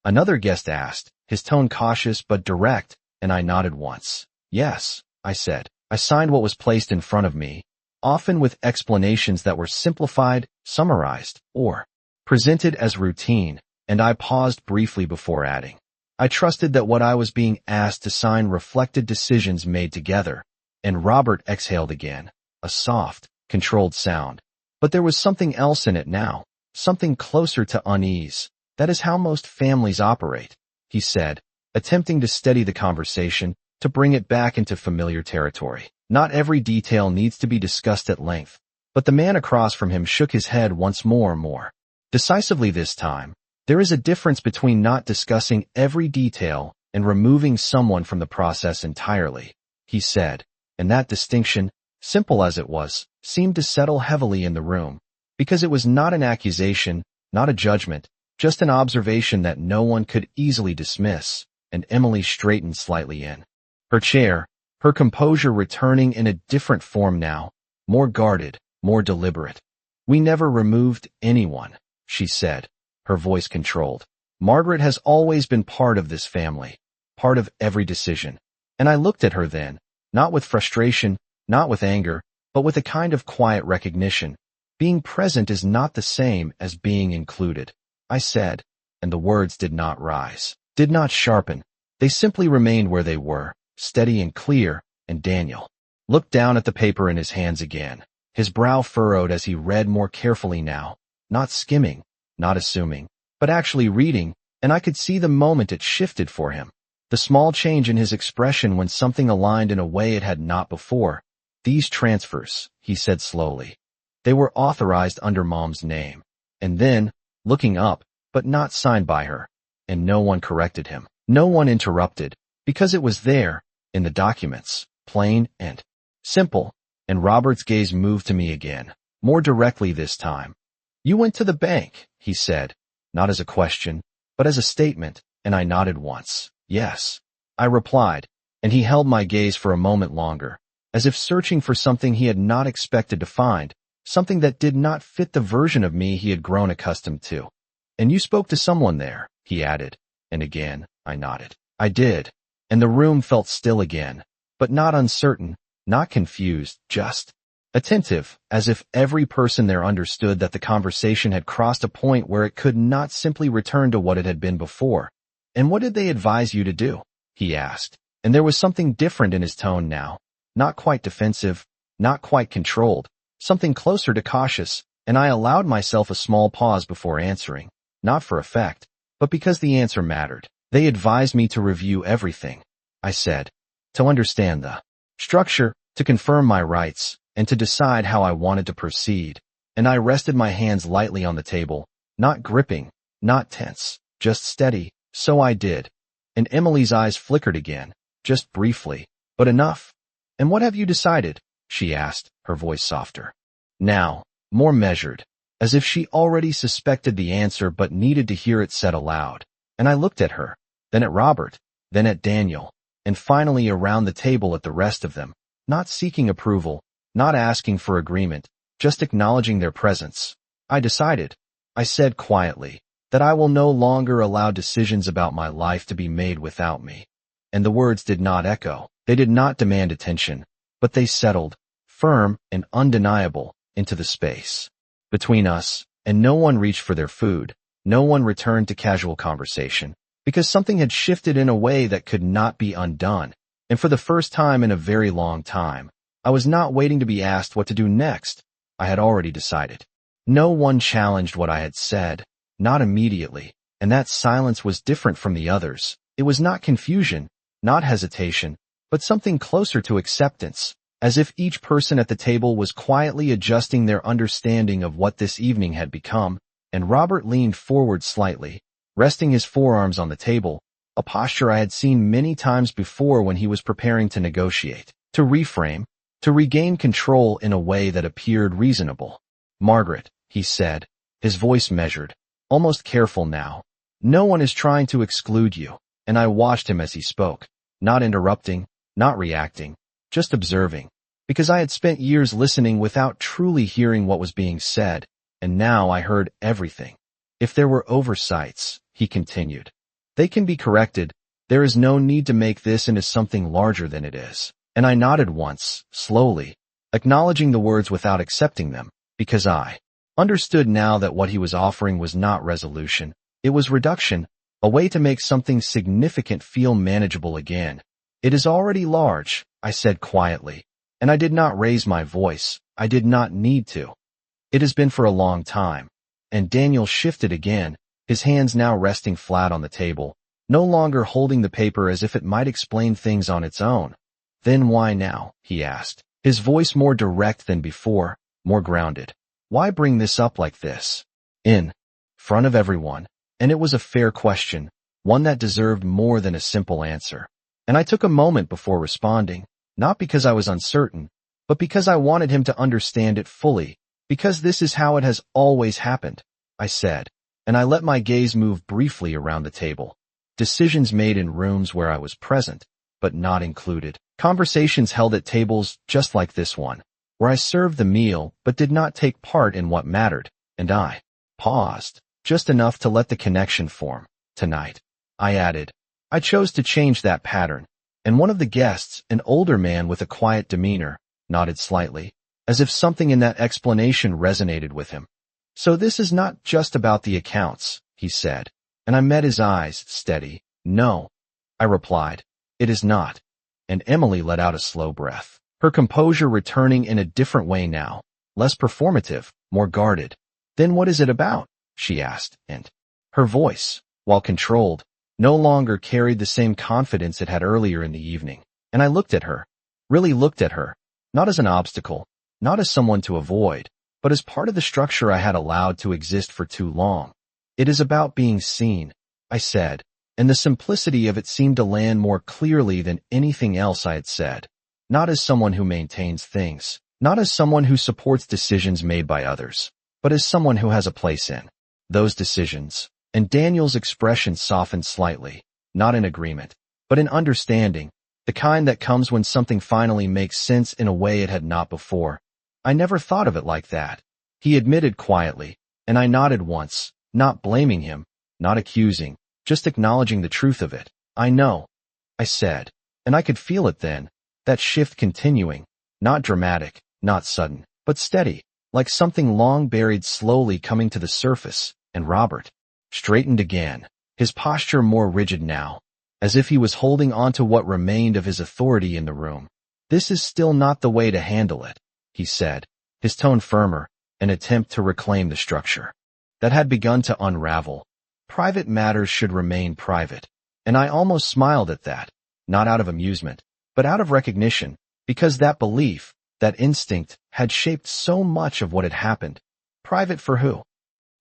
A: another guest asked, his tone cautious but direct, and I nodded once. "Yes," I said. "I signed what was placed in front of me, often with explanations that were simplified, summarized, or presented as routine," and I paused briefly before adding, "I trusted that what I was being asked to sign reflected decisions made together." And Robert exhaled again, a soft, controlled sound. But there was something else in it now, something closer to unease. "That is how most families operate," he said, attempting to steady the conversation, to bring it back into familiar territory. "Not every detail needs to be discussed at length." But the man across from him shook his head once more decisively this time. "There is a difference between not discussing every detail and removing someone from the process entirely," he said, and that distinction, simple as it was, seemed to settle heavily in the room, because it was not an accusation, not a judgment, just an observation that no one could easily dismiss. And Emily straightened slightly in her chair, her composure returning in a different form now, more guarded, more deliberate. "We never removed anyone," she said, her voice controlled. "Margaret has always been part of this family, part of every decision." And I looked at her then, not with frustration, not with anger, but with a kind of quiet recognition. "Being present is not the same as being included," I said, and the words did not rise, did not sharpen. They simply remained where they were, steady and clear, and Daniel looked down at the paper in his hands again, his brow furrowed as he read more carefully now, not skimming, not assuming, but actually reading, and I could see the moment it shifted for him. The small change in his expression when something aligned in a way it had not before. These transfers, he said slowly. They were authorized under Mom's name. And then, looking up, but not signed by her. And no one corrected him. No one interrupted, because it was there, in the documents, plain and simple. And Robert's gaze moved to me again, more directly this time. You went to the bank, he said, not as a question, but as a statement, and I nodded once. Yes, I replied, and he held my gaze for a moment longer, as if searching for something he had not expected to find, something that did not fit the version of me he had grown accustomed to. And you spoke to someone there, he added, and again, I nodded. I did, and the room felt still again, but not uncertain, not confused, just attentive, as if every person there understood that the conversation had crossed a point where it could not simply return to what it had been before. And what did they advise you to do? He asked, and there was something different in his tone now, not quite defensive, not quite controlled, something closer to cautious, and I allowed myself a small pause before answering, not for effect, but because the answer mattered. They advised me to review everything, I said, to understand the structure, to confirm my rights, and to decide how I wanted to proceed, and I rested my hands lightly on the table, not gripping, not tense, just steady. So I did. And Emily's eyes flickered again, just briefly, but enough. And what have you decided? She asked, her voice softer. Now, more measured, as if she already suspected the answer but needed to hear it said aloud. And I looked at her, then at Robert, then at Daniel, and finally around the table at the rest of them, not seeking approval, not asking for agreement, just acknowledging their presence. I decided, I said quietly, that I will no longer allow decisions about my life to be made without me. And the words did not echo. They did not demand attention, but they settled, firm and undeniable, into the space between us, and no one reached for their food. No one returned to casual conversation, because something had shifted in a way that could not be undone. And for the first time in a very long time, I was not waiting to be asked what to do next. I had already decided. No one challenged what I had said. Not immediately, and that silence was different from the others. It was not confusion, not hesitation, but something closer to acceptance, as if each person at the table was quietly adjusting their understanding of what this evening had become, and Robert leaned forward slightly, resting his forearms on the table, a posture I had seen many times before when he was preparing to negotiate, to reframe, to regain control in a way that appeared reasonable. Margaret, he said, his voice measured, almost careful now. No one is trying to exclude you. And I watched him as he spoke, not interrupting, not reacting, just observing, because I had spent years listening without truly hearing what was being said, and now I heard everything. If there were oversights, he continued, they can be corrected. There is no need to make this into something larger than it is. And I nodded once, slowly, acknowledging the words without accepting them, because I understood now that what he was offering was not resolution. It was reduction, a way to make something significant feel manageable again. It is already large, I said quietly, and I did not raise my voice. I did not need to. It has been for a long time. And Daniel shifted again, his hands now resting flat on the table, no longer holding the paper as if it might explain things on its own. Then why now? He asked, his voice more direct than before, more grounded. Why bring this up like this? In front of everyone. And it was a fair question, one that deserved more than a simple answer. And I took a moment before responding, not because I was uncertain, but because I wanted him to understand it fully, because this is how it has always happened, I said, and I let my gaze move briefly around the table. Decisions made in rooms where I was present, but not included. Conversations held at tables just like this one, where I served the meal but did not take part in what mattered, and I paused, just enough to let the connection form. Tonight, I added, I chose to change that pattern, and one of the guests, an older man with a quiet demeanor, nodded slightly, as if something in that explanation resonated with him. So this is not just about the accounts, he said, and I met his eyes, steady. No. I replied. It is not. And Emily let out a slow breath, her composure returning in a different way now, less performative, more guarded. Then what is it about? She asked, and her voice, while controlled, no longer carried the same confidence it had earlier in the evening. And I looked at her, really looked at her, not as an obstacle, not as someone to avoid, but as part of the structure I had allowed to exist for too long. It is about being seen, I said, and the simplicity of it seemed to land more clearly than anything else I had said. Not as someone who maintains things, not as someone who supports decisions made by others, but as someone who has a place in those decisions. And Daniel's expression softened slightly, not in agreement, but in understanding, the kind that comes when something finally makes sense in a way it had not before. I never thought of it like that, he admitted quietly, and I nodded once, not blaming him, not accusing, just acknowledging the truth of it. I know, I said, and I could feel it then, that shift continuing, not dramatic, not sudden, but steady, like something long buried slowly coming to the surface. And Robert straightened again, his posture more rigid now, as if he was holding on to what remained of his authority in the room. This is still not the way to handle it, he said, his tone firmer, an attempt to reclaim the structure that had begun to unravel. Private matters should remain private, and I almost smiled at that, not out of amusement, but out of recognition, because that belief, that instinct, had shaped so much of what had happened. Private for who?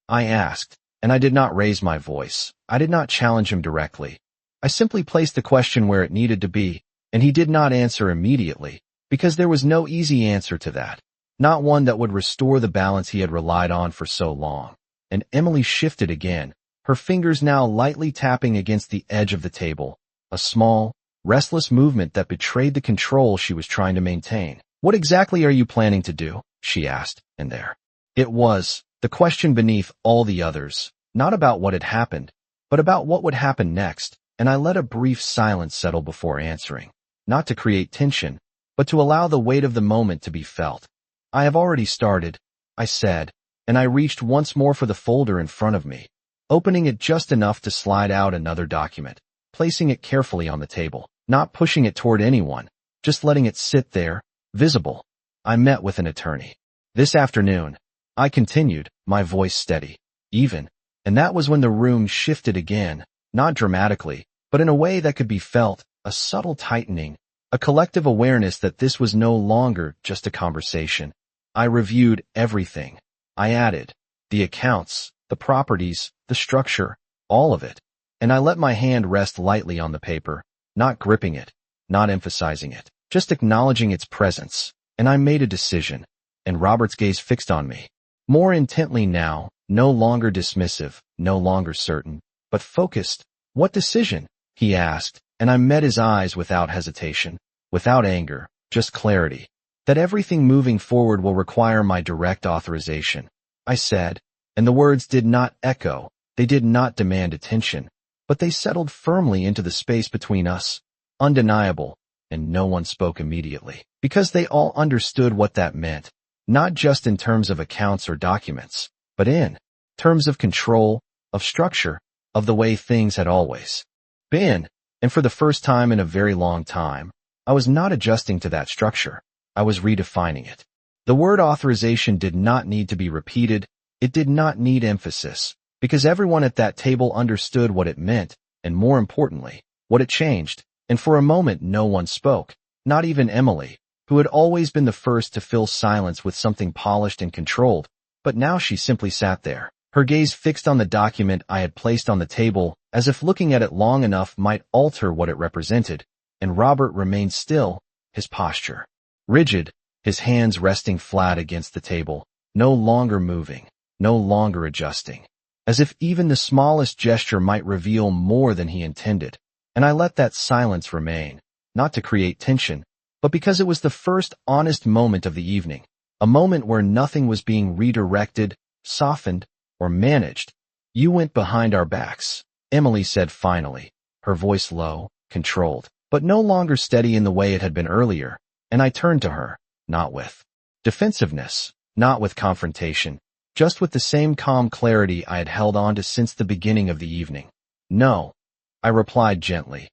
A: I asked, and I did not raise my voice. I did not challenge him directly. I simply placed the question where it needed to be, and he did not answer immediately, because there was no easy answer to that, not one that would restore the balance he had relied on for so long. And Emily shifted again, her fingers now lightly tapping against the edge of the table, a small, restless movement that betrayed the control she was trying to maintain. What exactly are you planning to do? She asked, and there it was, the question beneath all the others, not about what had happened, but about what would happen next, and I let a brief silence settle before answering, not to create tension, but to allow the weight of the moment to be felt. I have already started, I said, and I reached once more for the folder in front of me, opening it just enough to slide out another document, placing it carefully on the table, not pushing it toward anyone, just letting it sit there, visible. I met with an attorney this afternoon, I continued, my voice steady, even, and that was when the room shifted again, not dramatically, but in a way that could be felt, a subtle tightening, a collective awareness that this was no longer just a conversation. I reviewed everything. I added, the accounts, the properties, the structure, all of it, and I let my hand rest lightly on the paper, not gripping it, not emphasizing it, just acknowledging its presence, and I made a decision, and Robert's gaze fixed on me. More intently now, no longer dismissive, no longer certain, but focused. What decision? He asked, and I met his eyes without hesitation, without anger, just clarity. That everything moving forward will require my direct authorization, I said, and the words did not echo, they did not demand attention, but they settled firmly into the space between us, undeniable, and no one spoke immediately, because they all understood what that meant. Not just in terms of accounts or documents, but in terms of control, of structure, of the way things had always been. And for the first time in a very long time, I was not adjusting to that structure. I was redefining it. The word authorization did not need to be repeated. It did not need emphasis, because everyone at that table understood what it meant, and more importantly, what it changed. And for a moment no one spoke, not even Emily, who had always been the first to fill silence with something polished and controlled, but now she simply sat there, her gaze fixed on the document I had placed on the table, as if looking at it long enough might alter what it represented, and Robert remained still, his posture rigid, his hands resting flat against the table, no longer moving, no longer adjusting, as if even the smallest gesture might reveal more than he intended, and I let that silence remain, not to create tension, but because it was the first honest moment of the evening, a moment where nothing was being redirected, softened, or managed. You went behind our backs, Emily said finally, her voice low, controlled, but no longer steady in the way it had been earlier, and I turned to her, not with defensiveness, not with confrontation, just with the same calm clarity I had held on to since the beginning of the evening. No, I replied gently.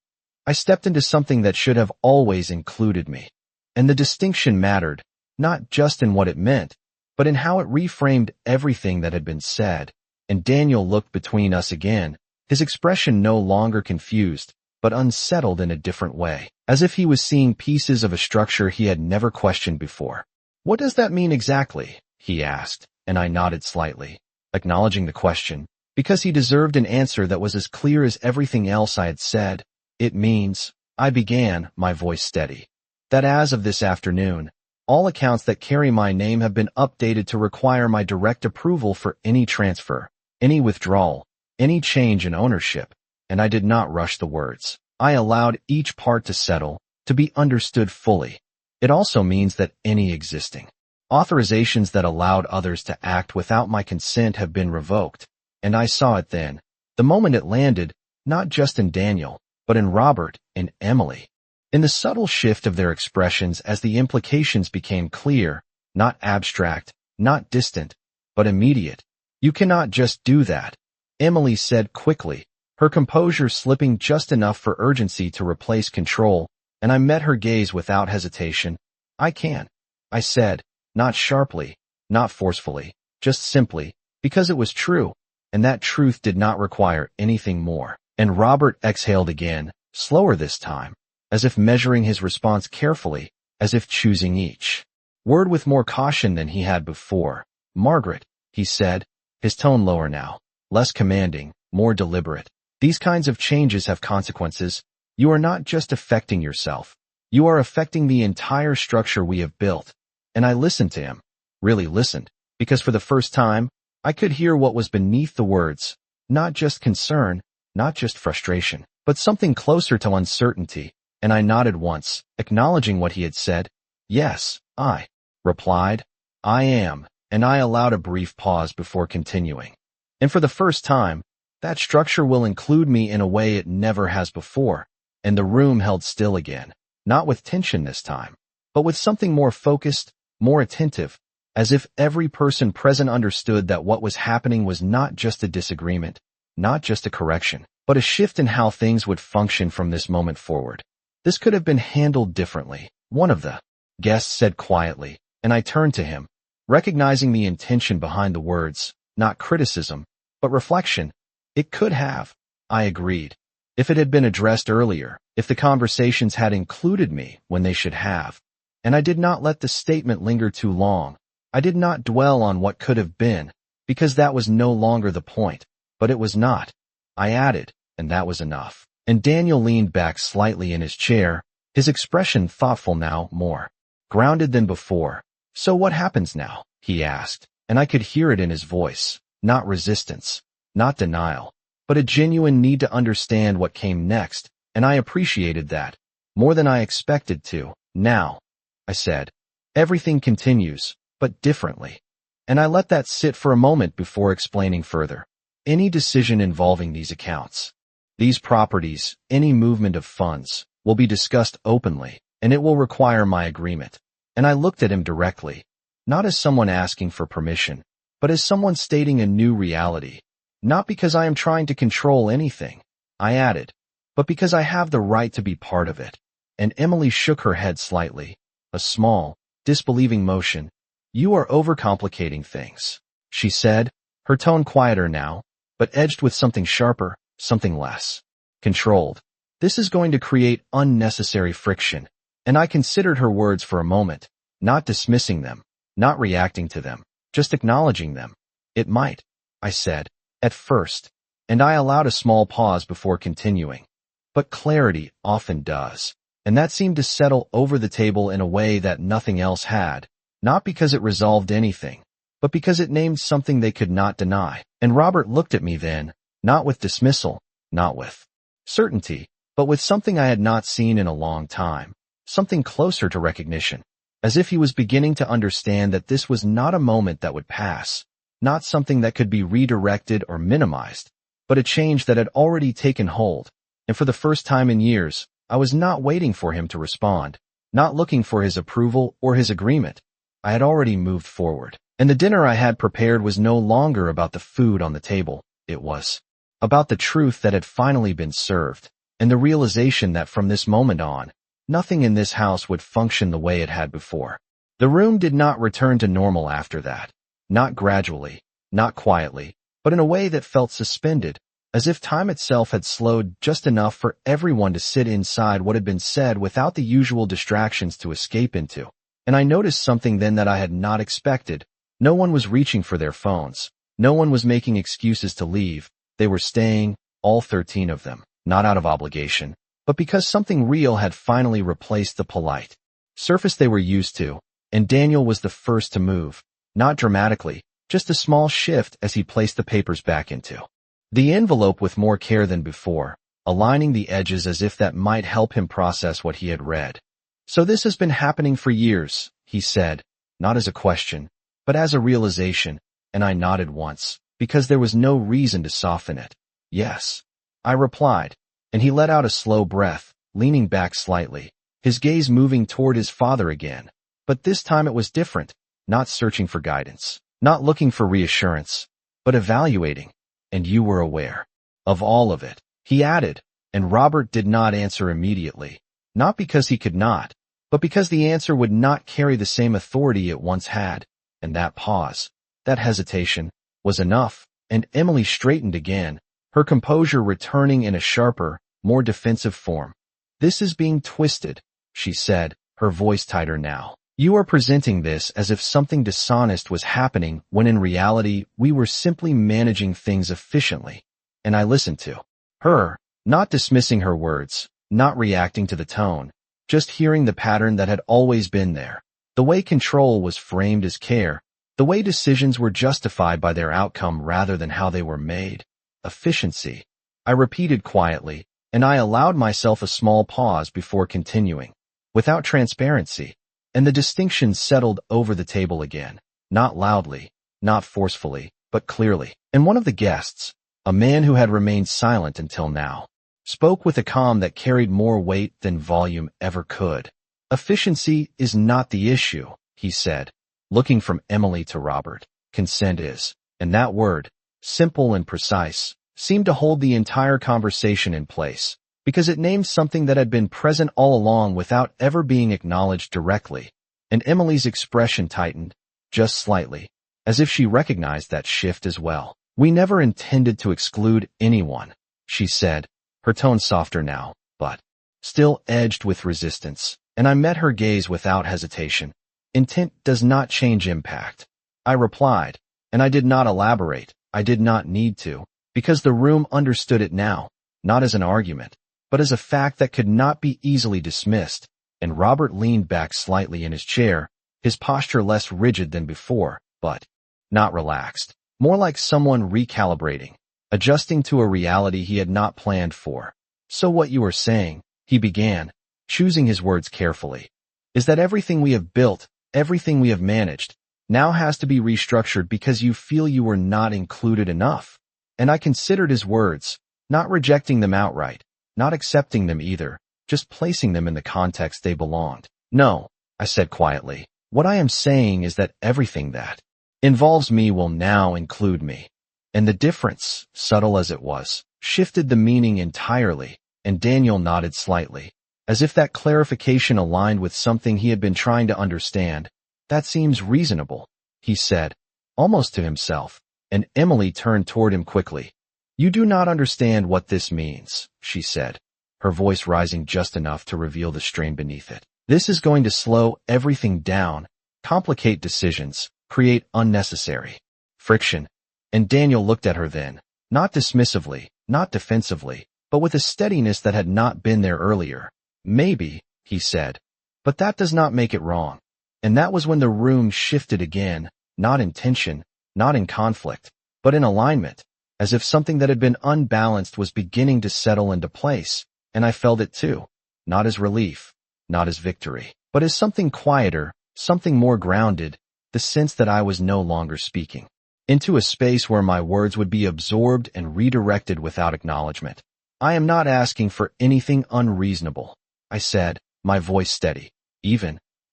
A: I stepped into something that should have always included me. And the distinction mattered, not just in what it meant, but in how it reframed everything that had been said. And Daniel looked between us again, his expression no longer confused, but unsettled in a different way, as if he was seeing pieces of a structure he had never questioned before. "What does that mean exactly?" he asked, and I nodded slightly, acknowledging the question, because he deserved an answer that was as clear as everything else I had said. "It means," I began, my voice steady, "that as of this afternoon, all accounts that carry my name have been updated to require my direct approval for any transfer, any withdrawal, any change in ownership." And I did not rush the words. I allowed each part to settle, to be understood fully. "It also means that any existing authorizations that allowed others to act without my consent have been revoked." And I saw it then, the moment it landed, not just in Daniel, but in Robert and Emily. In the subtle shift of their expressions as the implications became clear, not abstract, not distant, but immediate. "You cannot just do that," Emily said quickly, her composure slipping just enough for urgency to replace control, and I met her gaze without hesitation. "I can," I said, not sharply, not forcefully, just simply, because it was true, and that truth did not require anything more. And Robert exhaled again, slower this time, as if measuring his response carefully, as if choosing each word with more caution than he had before. "Margaret," he said, his tone lower now, less commanding, more deliberate. "These kinds of changes have consequences. You are not just affecting yourself. You are affecting the entire structure we have built." And I listened to him, really listened, because for the first time, I could hear what was beneath the words, not just concern, not just frustration, but something closer to uncertainty. And I nodded once, acknowledging what he had said. "Yes," I replied. "I am," and I allowed a brief pause before continuing. "And for the first time, that structure will include me in a way it never has before." And the room held still again, not with tension this time, but with something more focused, more attentive, as if every person present understood that what was happening was not just a disagreement, not just a correction, but a shift in how things would function from this moment forward. "This could have been handled differently," one of the guests said quietly, and I turned to him, recognizing the intention behind the words, not criticism, but reflection. "It could have," I agreed, "if it had been addressed earlier, if the conversations had included me when they should have." And I did not let the statement linger too long. I did not dwell on what could have been, because that was no longer the point. But it was not. I added, and that was enough. And Daniel leaned back slightly in his chair, his expression thoughtful now, more grounded than before. "So what happens now?" he asked, and I could hear it in his voice. Not resistance, not denial, but a genuine need to understand what came next, and I appreciated that, more than I expected to. "Now," I said, "everything continues, but differently." And I let that sit for a moment before explaining further. "Any decision involving these accounts, these properties, any movement of funds, will be discussed openly, and it will require my agreement." And I looked at him directly, not as someone asking for permission, but as someone stating a new reality. "Not because I am trying to control anything," I added, "but because I have the right to be part of it." And Emily shook her head slightly, a small, disbelieving motion. "You are overcomplicating things," she said, her tone quieter now, but edged with something sharper, something less controlled. "This is going to create unnecessary friction." And I considered her words for a moment, not dismissing them, not reacting to them, just acknowledging them. "It might," I said, "at first." And I allowed a small pause before continuing. "But clarity often does." And that seemed to settle over the table in a way that nothing else had, not because it resolved anything, but because it named something they could not deny. And Robert looked at me then, not with dismissal, not with certainty, but with something I had not seen in a long time, something closer to recognition, as if he was beginning to understand that this was not a moment that would pass, not something that could be redirected or minimized, but a change that had already taken hold. And for the first time in years, I was not waiting for him to respond, not looking for his approval or his agreement. I had already moved forward, and the dinner I had prepared was no longer about the food on the table. It was about the truth that had finally been served. and the realization that from this moment on, nothing in this house would function the way it had before. The room did not return to normal after that. Not gradually, not quietly, but in a way that felt suspended, as if time itself had slowed just enough for everyone to sit inside what had been said without the usual distractions to escape into. And I noticed something then that I had not expected. No one was reaching for their phones. No one was making excuses to leave. They were staying, all 13 of them, not out of obligation, but because something real had finally replaced the polite surface they were used to, and Daniel was the first to move, not dramatically, just a small shift as he placed the papers back into the envelope with more care than before, aligning the edges as if that might help him process what he had read. "So this has been happening for years," he said, not as a question, but as a realization, and I nodded once, because there was no reason to soften it. "Yes," I replied, and he let out a slow breath, leaning back slightly, his gaze moving toward his father again. But this time it was different, not searching for guidance, not looking for reassurance, but evaluating. "And you were aware of all of it," he added, and Robert did not answer immediately, not because he could not, but because the answer would not carry the same authority it once had, and that pause, that hesitation, was enough, and Emily straightened again, her composure returning in a sharper, more defensive form. "This is being twisted," she said, her voice tighter now. "You are presenting this as if something dishonest was happening when in reality we were simply managing things efficiently." And I listened to her, not dismissing her words, not reacting to the tone, just hearing the pattern that had always been there. The way control was framed as care, the way decisions were justified by their outcome rather than how they were made. "Efficiency," I repeated quietly, and I allowed myself a small pause before continuing. "Without transparency." And the distinction settled over the table again, not loudly, not forcefully, but clearly. And one of the guests, a man who had remained silent until now, spoke with a calm that carried more weight than volume ever could. "Efficiency is not the issue," he said, looking from Emily to Robert. "Consent is." And that word, simple and precise, seemed to hold the entire conversation in place, because it named something that had been present all along without ever being acknowledged directly. And Emily's expression tightened, just slightly, as if she recognized that shift as well. "We never intended to exclude anyone," she said, her tone softer now, but still edged with resistance, and I met her gaze without hesitation. "Intent does not change impact," I replied, and I did not elaborate. I did not need to, because the room understood it now, not as an argument, but as a fact that could not be easily dismissed. And Robert leaned back slightly in his chair, his posture less rigid than before, but not relaxed, more like someone recalibrating, adjusting to a reality he had not planned for. "So what you are saying," he began, choosing his words carefully, "is that everything we have built, everything we have managed, now has to be restructured because you feel you were not included enough." And I considered his words, not rejecting them outright, not accepting them either, just placing them in the context they belonged. "No," I said quietly, "what I am saying is that everything that involves me will now include me." And the difference, subtle as it was, shifted the meaning entirely, and Daniel nodded slightly, as if that clarification aligned with something he had been trying to understand. "That seems reasonable," he said, almost to himself, and Emily turned toward him quickly. "You do not understand what this means," she said, her voice rising just enough to reveal the strain beneath it. "This is going to slow everything down, complicate decisions, create unnecessary friction." And Daniel looked at her then, not dismissively, not defensively, but with a steadiness that had not been there earlier. "Maybe," he said, "but that does not make it wrong." And that was when the room shifted again, not in tension, not in conflict, but in alignment, as if something that had been unbalanced was beginning to settle into place. And I felt it too, not as relief, not as victory, but as something quieter, something more grounded, the sense that I was no longer speaking into a space where my words would be absorbed and redirected without acknowledgement. "I am not asking for anything unreasonable," I said, my voice steady.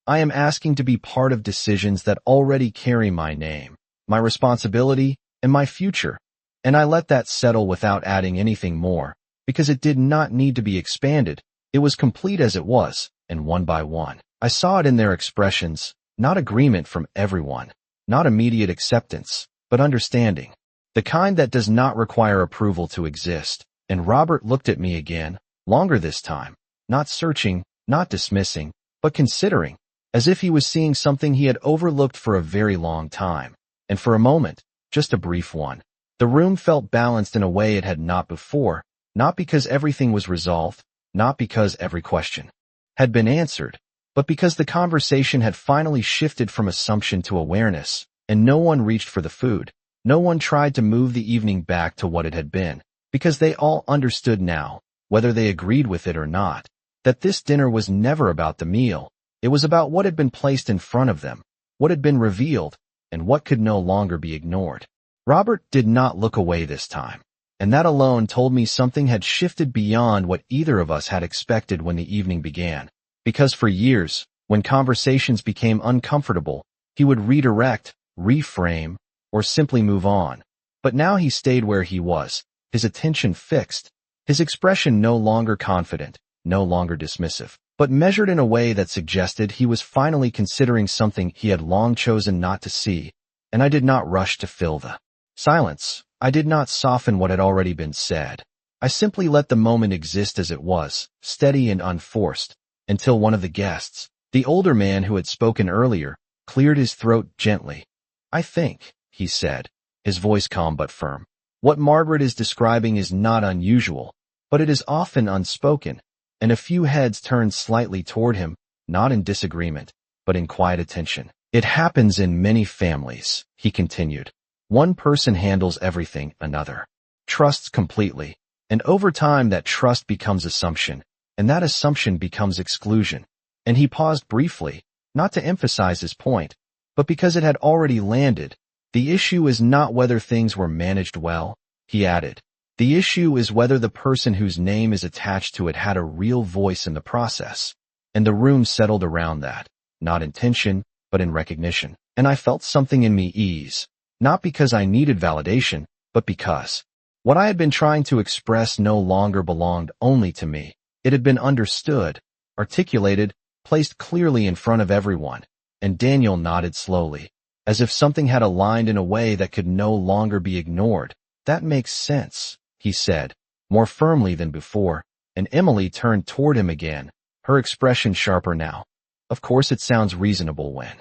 A: I am asking to be part of decisions that already carry my name, my responsibility, and my future." And I let that settle without adding anything more, because it did not need to be expanded. It was complete as it was, and one by one, I saw it in their expressions, not agreement from everyone, not immediate acceptance, but understanding. The kind that does not require approval to exist. And Robert looked at me again, longer this time, not searching, not dismissing, but considering, as if he was seeing something he had overlooked for a very long time. And for a moment, just a brief one, the room felt balanced in a way it had not before, not because everything was resolved, not because every question had been answered, but because the conversation had finally shifted from assumption to awareness, and no one reached for the food. No one tried to move the evening back to what it had been, because they all understood now, whether they agreed with it or not, that this dinner was never about the meal. It was about what had been placed in front of them, what had been revealed, and what could no longer be ignored. Robert did not look away this time, and that alone told me something had shifted beyond what either of us had expected when the evening began. Because for years, when conversations became uncomfortable, he would redirect, reframe, or simply move on. But now he stayed where he was, his attention fixed, his expression no longer confident, no longer dismissive, but measured in a way that suggested he was finally considering something he had long chosen not to see. And I did not rush to fill the silence. I did not soften what had already been said. I simply let the moment exist as it was, steady and unforced, until one of the guests, the older man who had spoken earlier, cleared his throat gently. "I think," he said, his voice calm but firm, "what Margaret is describing is not unusual, but it is often unspoken." And a few heads turned slightly toward him, not in disagreement, but in quiet attention. "It happens in many families," he continued. "One person handles everything, another trusts completely, and over time that trust becomes assumption, and that assumption becomes exclusion." And he paused briefly, not to emphasize his point, but because it had already landed. "The issue is not whether things were managed well," he added. "The issue is whether the person whose name is attached to it had a real voice in the process." And the room settled around that, not in tension, but in recognition. And I felt something in me ease, not because I needed validation, but because what I had been trying to express no longer belonged only to me. It had been understood, articulated, placed clearly in front of everyone. And Daniel nodded slowly, as if something had aligned in a way that could no longer be ignored. "That makes sense," he said, more firmly than before, and Emily turned toward him again, her expression sharper now. "Of course it sounds reasonable when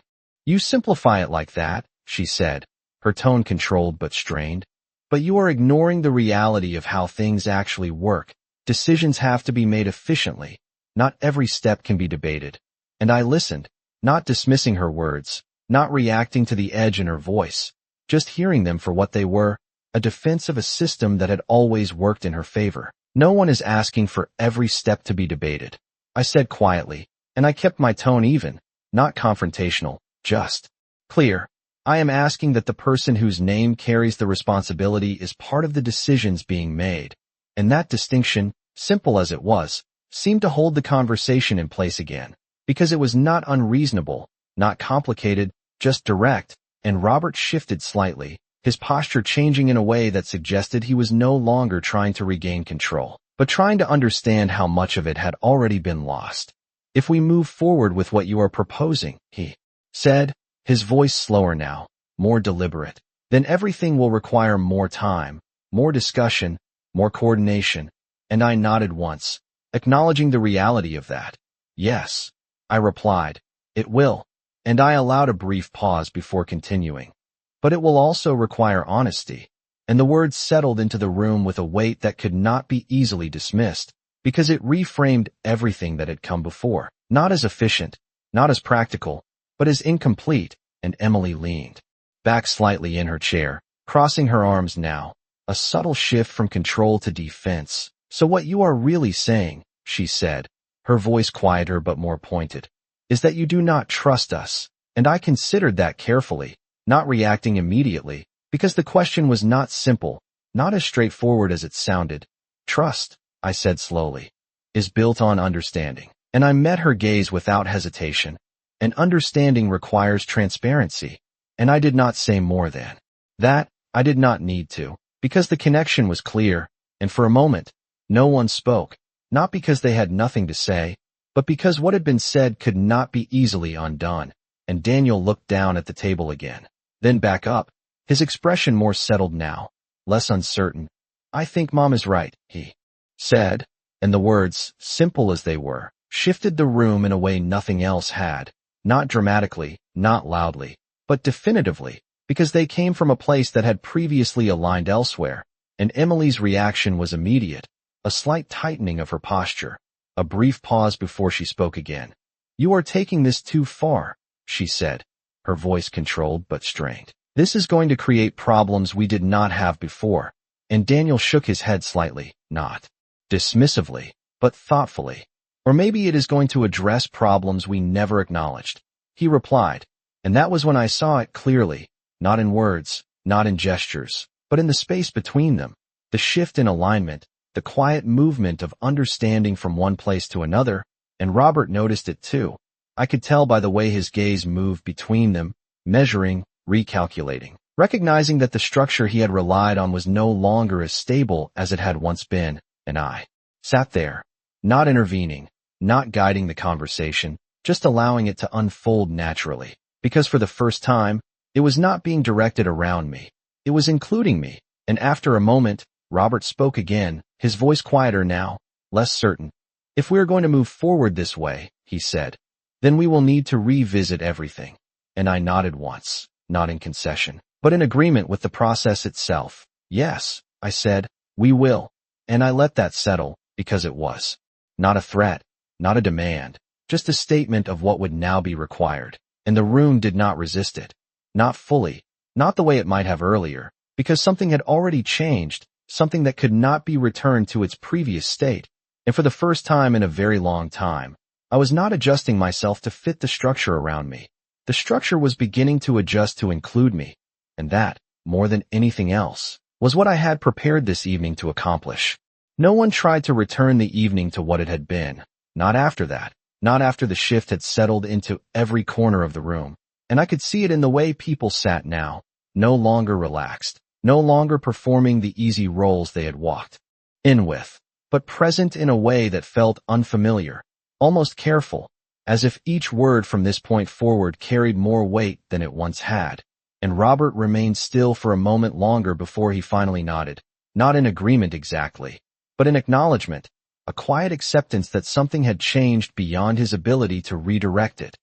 A: you simplify it like that," she said, her tone controlled but strained. "But you are ignoring the reality of how things actually work. Decisions have to be made efficiently. Not every step can be debated." And I listened, not dismissing her words, not reacting to the edge in her voice, just hearing them for what they were, a defense of a system that had always worked in her favor. "No one is asking for every step to be debated," I said quietly, and I kept my tone even, not confrontational, just clear. "I am asking that the person whose name carries the responsibility is part of the decisions being made." And that distinction, simple as it was, seemed to hold the conversation in place again, because it was not unreasonable, not complicated, just direct. And Robert shifted slightly, his posture changing in a way that suggested he was no longer trying to regain control, but trying to understand how much of it had already been lost. "If we move forward with what you are proposing," he said, his voice slower now, more deliberate, "then everything will require more time, more discussion, more coordination." And I nodded once, acknowledging the reality of that. "Yes," I replied, "it will." And I allowed a brief pause before continuing. "But it will also require honesty." And the words settled into the room with a weight that could not be easily dismissed, because it reframed everything that had come before, not as efficient, not as practical, but as incomplete. And Emily leaned back slightly in her chair, crossing her arms now, a subtle shift from control to defense. "So what you are really saying," she said, her voice quieter but more pointed, "is that you do not trust us." And I considered that carefully, not reacting immediately, because the question was not simple, not as straightforward as it sounded. "Trust," I said slowly, "is built on understanding." And I met her gaze without hesitation. "And understanding requires transparency." And I did not say more than that. I did not need to, because the connection was clear, and for a moment, No one spoke, not because they had nothing to say, but because what had been said could not be easily undone, and Daniel looked down at the table again, then back up, his expression more settled now, less uncertain. "I think Mom is right," he said, and the words, simple as they were, shifted the room in a way nothing else had, not dramatically, not loudly, but definitively, because they came from a place that had previously aligned elsewhere, and Emily's reaction was immediate, a slight tightening of her posture, a brief pause before she spoke again. "You are taking this too far," she said, her voice controlled but strained. "This is going to create problems we did not have before," and Daniel shook his head slightly, not dismissively, but thoughtfully. "Or maybe it is going to address problems we never acknowledged," he replied, and that was when I saw it clearly, not in words, not in gestures, but in the space between them, the shift in alignment, the quiet movement of understanding from one place to another, and Robert noticed it too. I could tell by the way his gaze moved between them, measuring, recalculating, recognizing that the structure he had relied on was no longer as stable as it had once been, and I sat there, not intervening, not guiding the conversation, just allowing it to unfold naturally, because for the first time, it was not being directed around me. It was including me, and after a moment, Robert spoke again, his voice quieter now, less certain. "If we are going to move forward this way," he said, "then we will need to revisit everything." And I nodded once, not in concession, but in agreement with the process itself. "Yes," I said, "we will." And I let that settle, because it was not a threat, not a demand, just a statement of what would now be required. And the room did not resist it. Not fully, not the way it might have earlier, because something had already changed, something that could not be returned to its previous state. And for the first time in a very long time, I was not adjusting myself to fit the structure around me. The structure was beginning to adjust to include me, and that, more than anything else, was what I had prepared this evening to accomplish. No one tried to return the evening to what it had been, not after that, not after the shift had settled into every corner of the room, and I could see it in the way people sat now, no longer relaxed, no longer performing the easy roles they had walked in with, but present in a way that felt unfamiliar, almost careful, as if each word from this point forward carried more weight than it once had. And Robert remained still for a moment longer before he finally nodded, not in agreement exactly, but in acknowledgement, a quiet acceptance that something had changed beyond his ability to redirect it.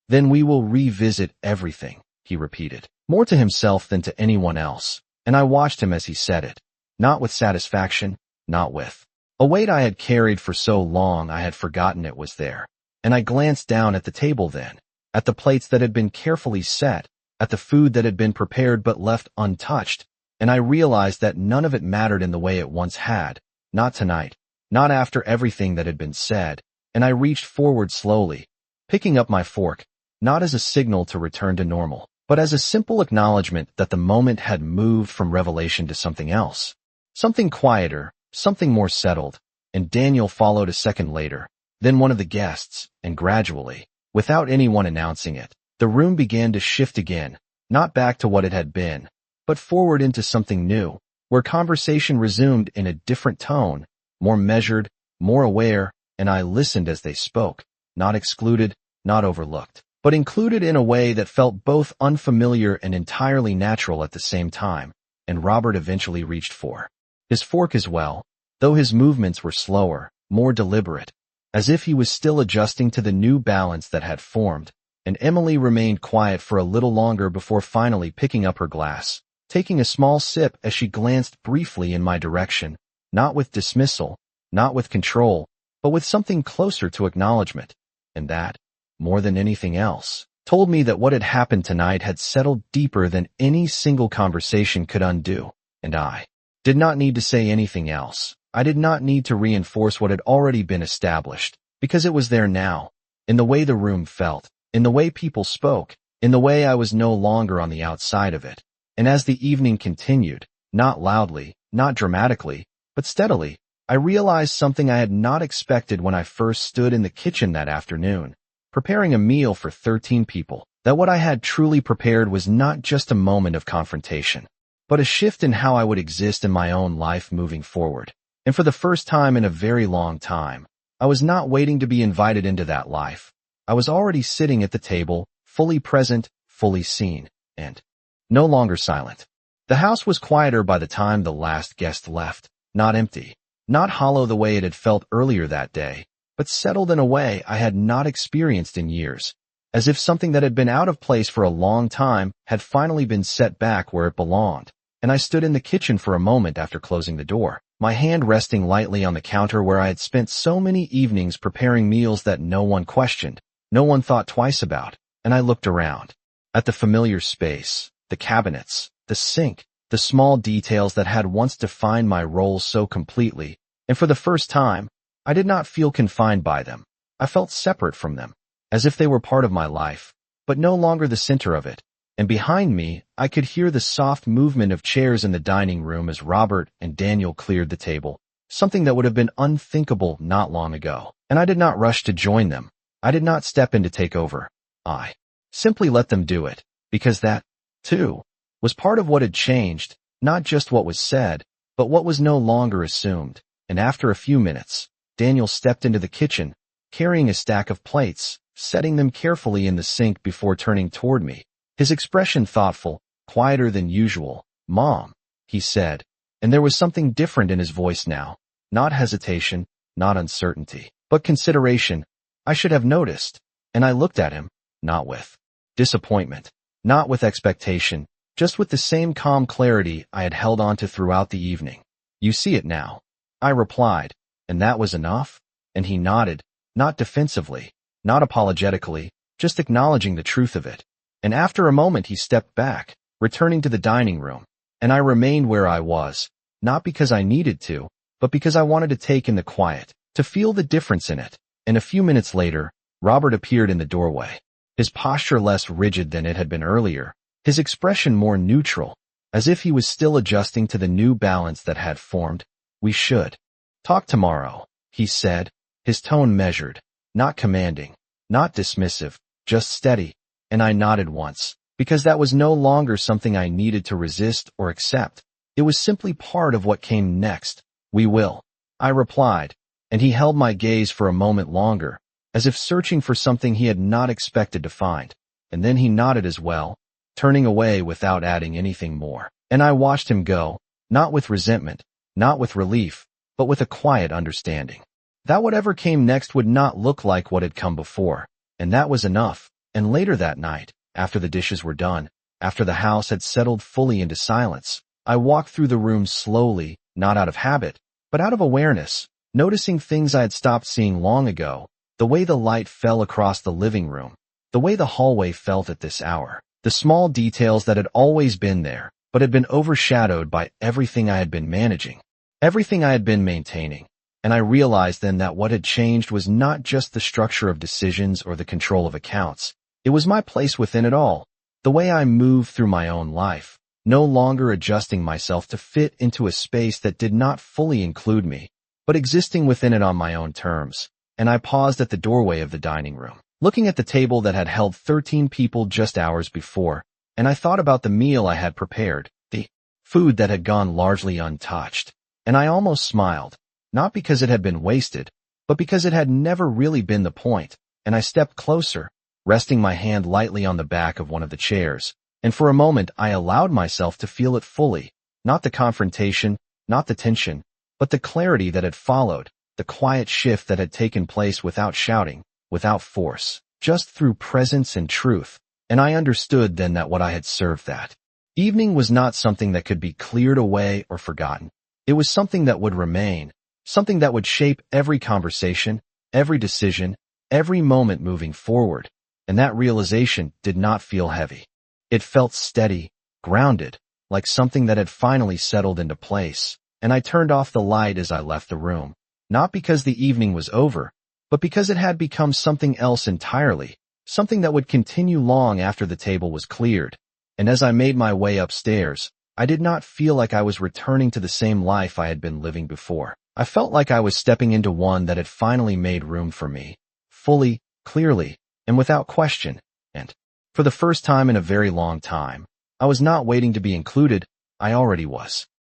A: "Then we will revisit everything," he repeated, more to himself than to anyone else, and I watched him as he said it, not with satisfaction, not with a weight I had carried for so long I had forgotten it was there. And I glanced down at the table then, at the plates that had been carefully set, at the food that had been prepared but left untouched, and I realized that none of it mattered in the way it once had, not tonight, not after everything that had been said, and I reached forward slowly, picking up my fork, not as a signal to return to normal, but as a simple acknowledgement that the moment had moved from revelation to something else, something quieter, something more settled, and Daniel followed a second later, then one of the guests, and gradually, without anyone announcing it, the room began to shift again, not back to what it had been, but forward into something new, where conversation resumed in a different tone, more measured, more aware, and I listened as they spoke, not excluded, not overlooked, but included in a way that felt both unfamiliar and entirely natural at the same time, and Robert eventually reached for his fork as well, though his movements were slower, more deliberate, as if he was still adjusting to the new balance that had formed, and Emily remained quiet for a little longer before finally picking up her glass, taking a small sip as she glanced briefly in my direction, not with dismissal, not with control, but with something closer to acknowledgement, and that, more than anything else, told me that what had happened tonight had settled deeper than any single conversation could undo, and I did not need to say anything else. I did not need to reinforce what had already been established, because it was there now, in the way the room felt, in the way people spoke, in the way I was no longer on the outside of it. And as the evening continued, not loudly, not dramatically, but steadily, I realized something I had not expected when I first stood in the kitchen that afternoon, preparing a meal for 13 people, that what I had truly prepared was not just a moment of confrontation, but a shift in how I would exist in my own life moving forward. And for the first time in a very long time, I was not waiting to be invited into that life. I was already sitting at the table, fully present, fully seen, and no longer silent. The house was quieter by the time the last guest left, not empty, not hollow the way it had felt earlier that day, but settled in a way I had not experienced in years, as if something that had been out of place for a long time had finally been set back where it belonged. And I stood in the kitchen for a moment after closing the door, my hand resting lightly on the counter where I had spent so many evenings preparing meals that no one questioned, no one thought twice about, and I looked around. At the familiar space, the cabinets, the sink, the small details that had once defined my role so completely, and for the first time, I did not feel confined by them. I felt separate from them, as if they were part of my life, but no longer the center of it. And behind me, I could hear the soft movement of chairs in the dining room as Robert and Daniel cleared the table, something that would have been unthinkable not long ago. And I did not rush to join them. I did not step in to take over. I simply let them do it, because that, too, was part of what had changed, not just what was said, but what was no longer assumed. And after a few minutes, Daniel stepped into the kitchen, carrying a stack of plates, setting them carefully in the sink before turning toward me. His expression thoughtful, quieter than usual. "Mom," he said, and there was something different in his voice now. Not hesitation, not uncertainty, but consideration. I should have noticed, and I looked at him, not with disappointment, not with expectation, just with the same calm clarity I had held on to throughout the evening. "You see it now," I replied, and that was enough? And he nodded, not defensively, not apologetically, just acknowledging the truth of it. And after a moment he stepped back, returning to the dining room, and I remained where I was, not because I needed to, but because I wanted to take in the quiet, to feel the difference in it. And a few minutes later, Robert appeared in the doorway, his posture less rigid than it had been earlier, his expression more neutral, as if he was still adjusting to the new balance that had formed. "We should talk tomorrow," he said, his tone measured, not commanding, not dismissive, just steady. And I nodded once, because that was no longer something I needed to resist or accept. It was simply part of what came next. "We will," I replied, and he held my gaze for a moment longer, as if searching for something he had not expected to find. And then he nodded as well, turning away without adding anything more. And I watched him go, not with resentment, not with relief, but with a quiet understanding that whatever came next would not look like what had come before. And that was enough. And later that night, after the dishes were done, after the house had settled fully into silence, I walked through the room slowly, not out of habit, but out of awareness, noticing things I had stopped seeing long ago, the way the light fell across the living room, the way the hallway felt at this hour, the small details that had always been there, but had been overshadowed by everything I had been managing, everything I had been maintaining. And I realized then that what had changed was not just the structure of decisions or the control of accounts. It was my place within it all, the way I moved through my own life, no longer adjusting myself to fit into a space that did not fully include me, but existing within it on my own terms. And I paused at the doorway of the dining room, looking at the table that had held 13 people just hours before, and I thought about the meal I had prepared, the food that had gone largely untouched. And I almost smiled, not because it had been wasted, but because it had never really been the point. And I stepped closer, resting my hand lightly on the back of one of the chairs, and for a moment I allowed myself to feel it fully, not the confrontation, not the tension, but the clarity that had followed, the quiet shift that had taken place without shouting, without force, just through presence and truth. And I understood then that what I had served that evening was not something that could be cleared away or forgotten. It was something that would remain, something that would shape every conversation, every decision, every moment moving forward. And that realization did not feel heavy. It felt steady, grounded, like something that had finally settled into place. And I turned off the light as I left the room, not because the evening was over, but because it had become something else entirely, something that would continue long after the table was cleared. And as I made my way upstairs, I did not feel like I was returning to the same life I had been living before. I felt like I was stepping into one that had finally made room for me, fully, clearly, and without question. And for the first time in a very long time, I was not waiting to be included, I already was.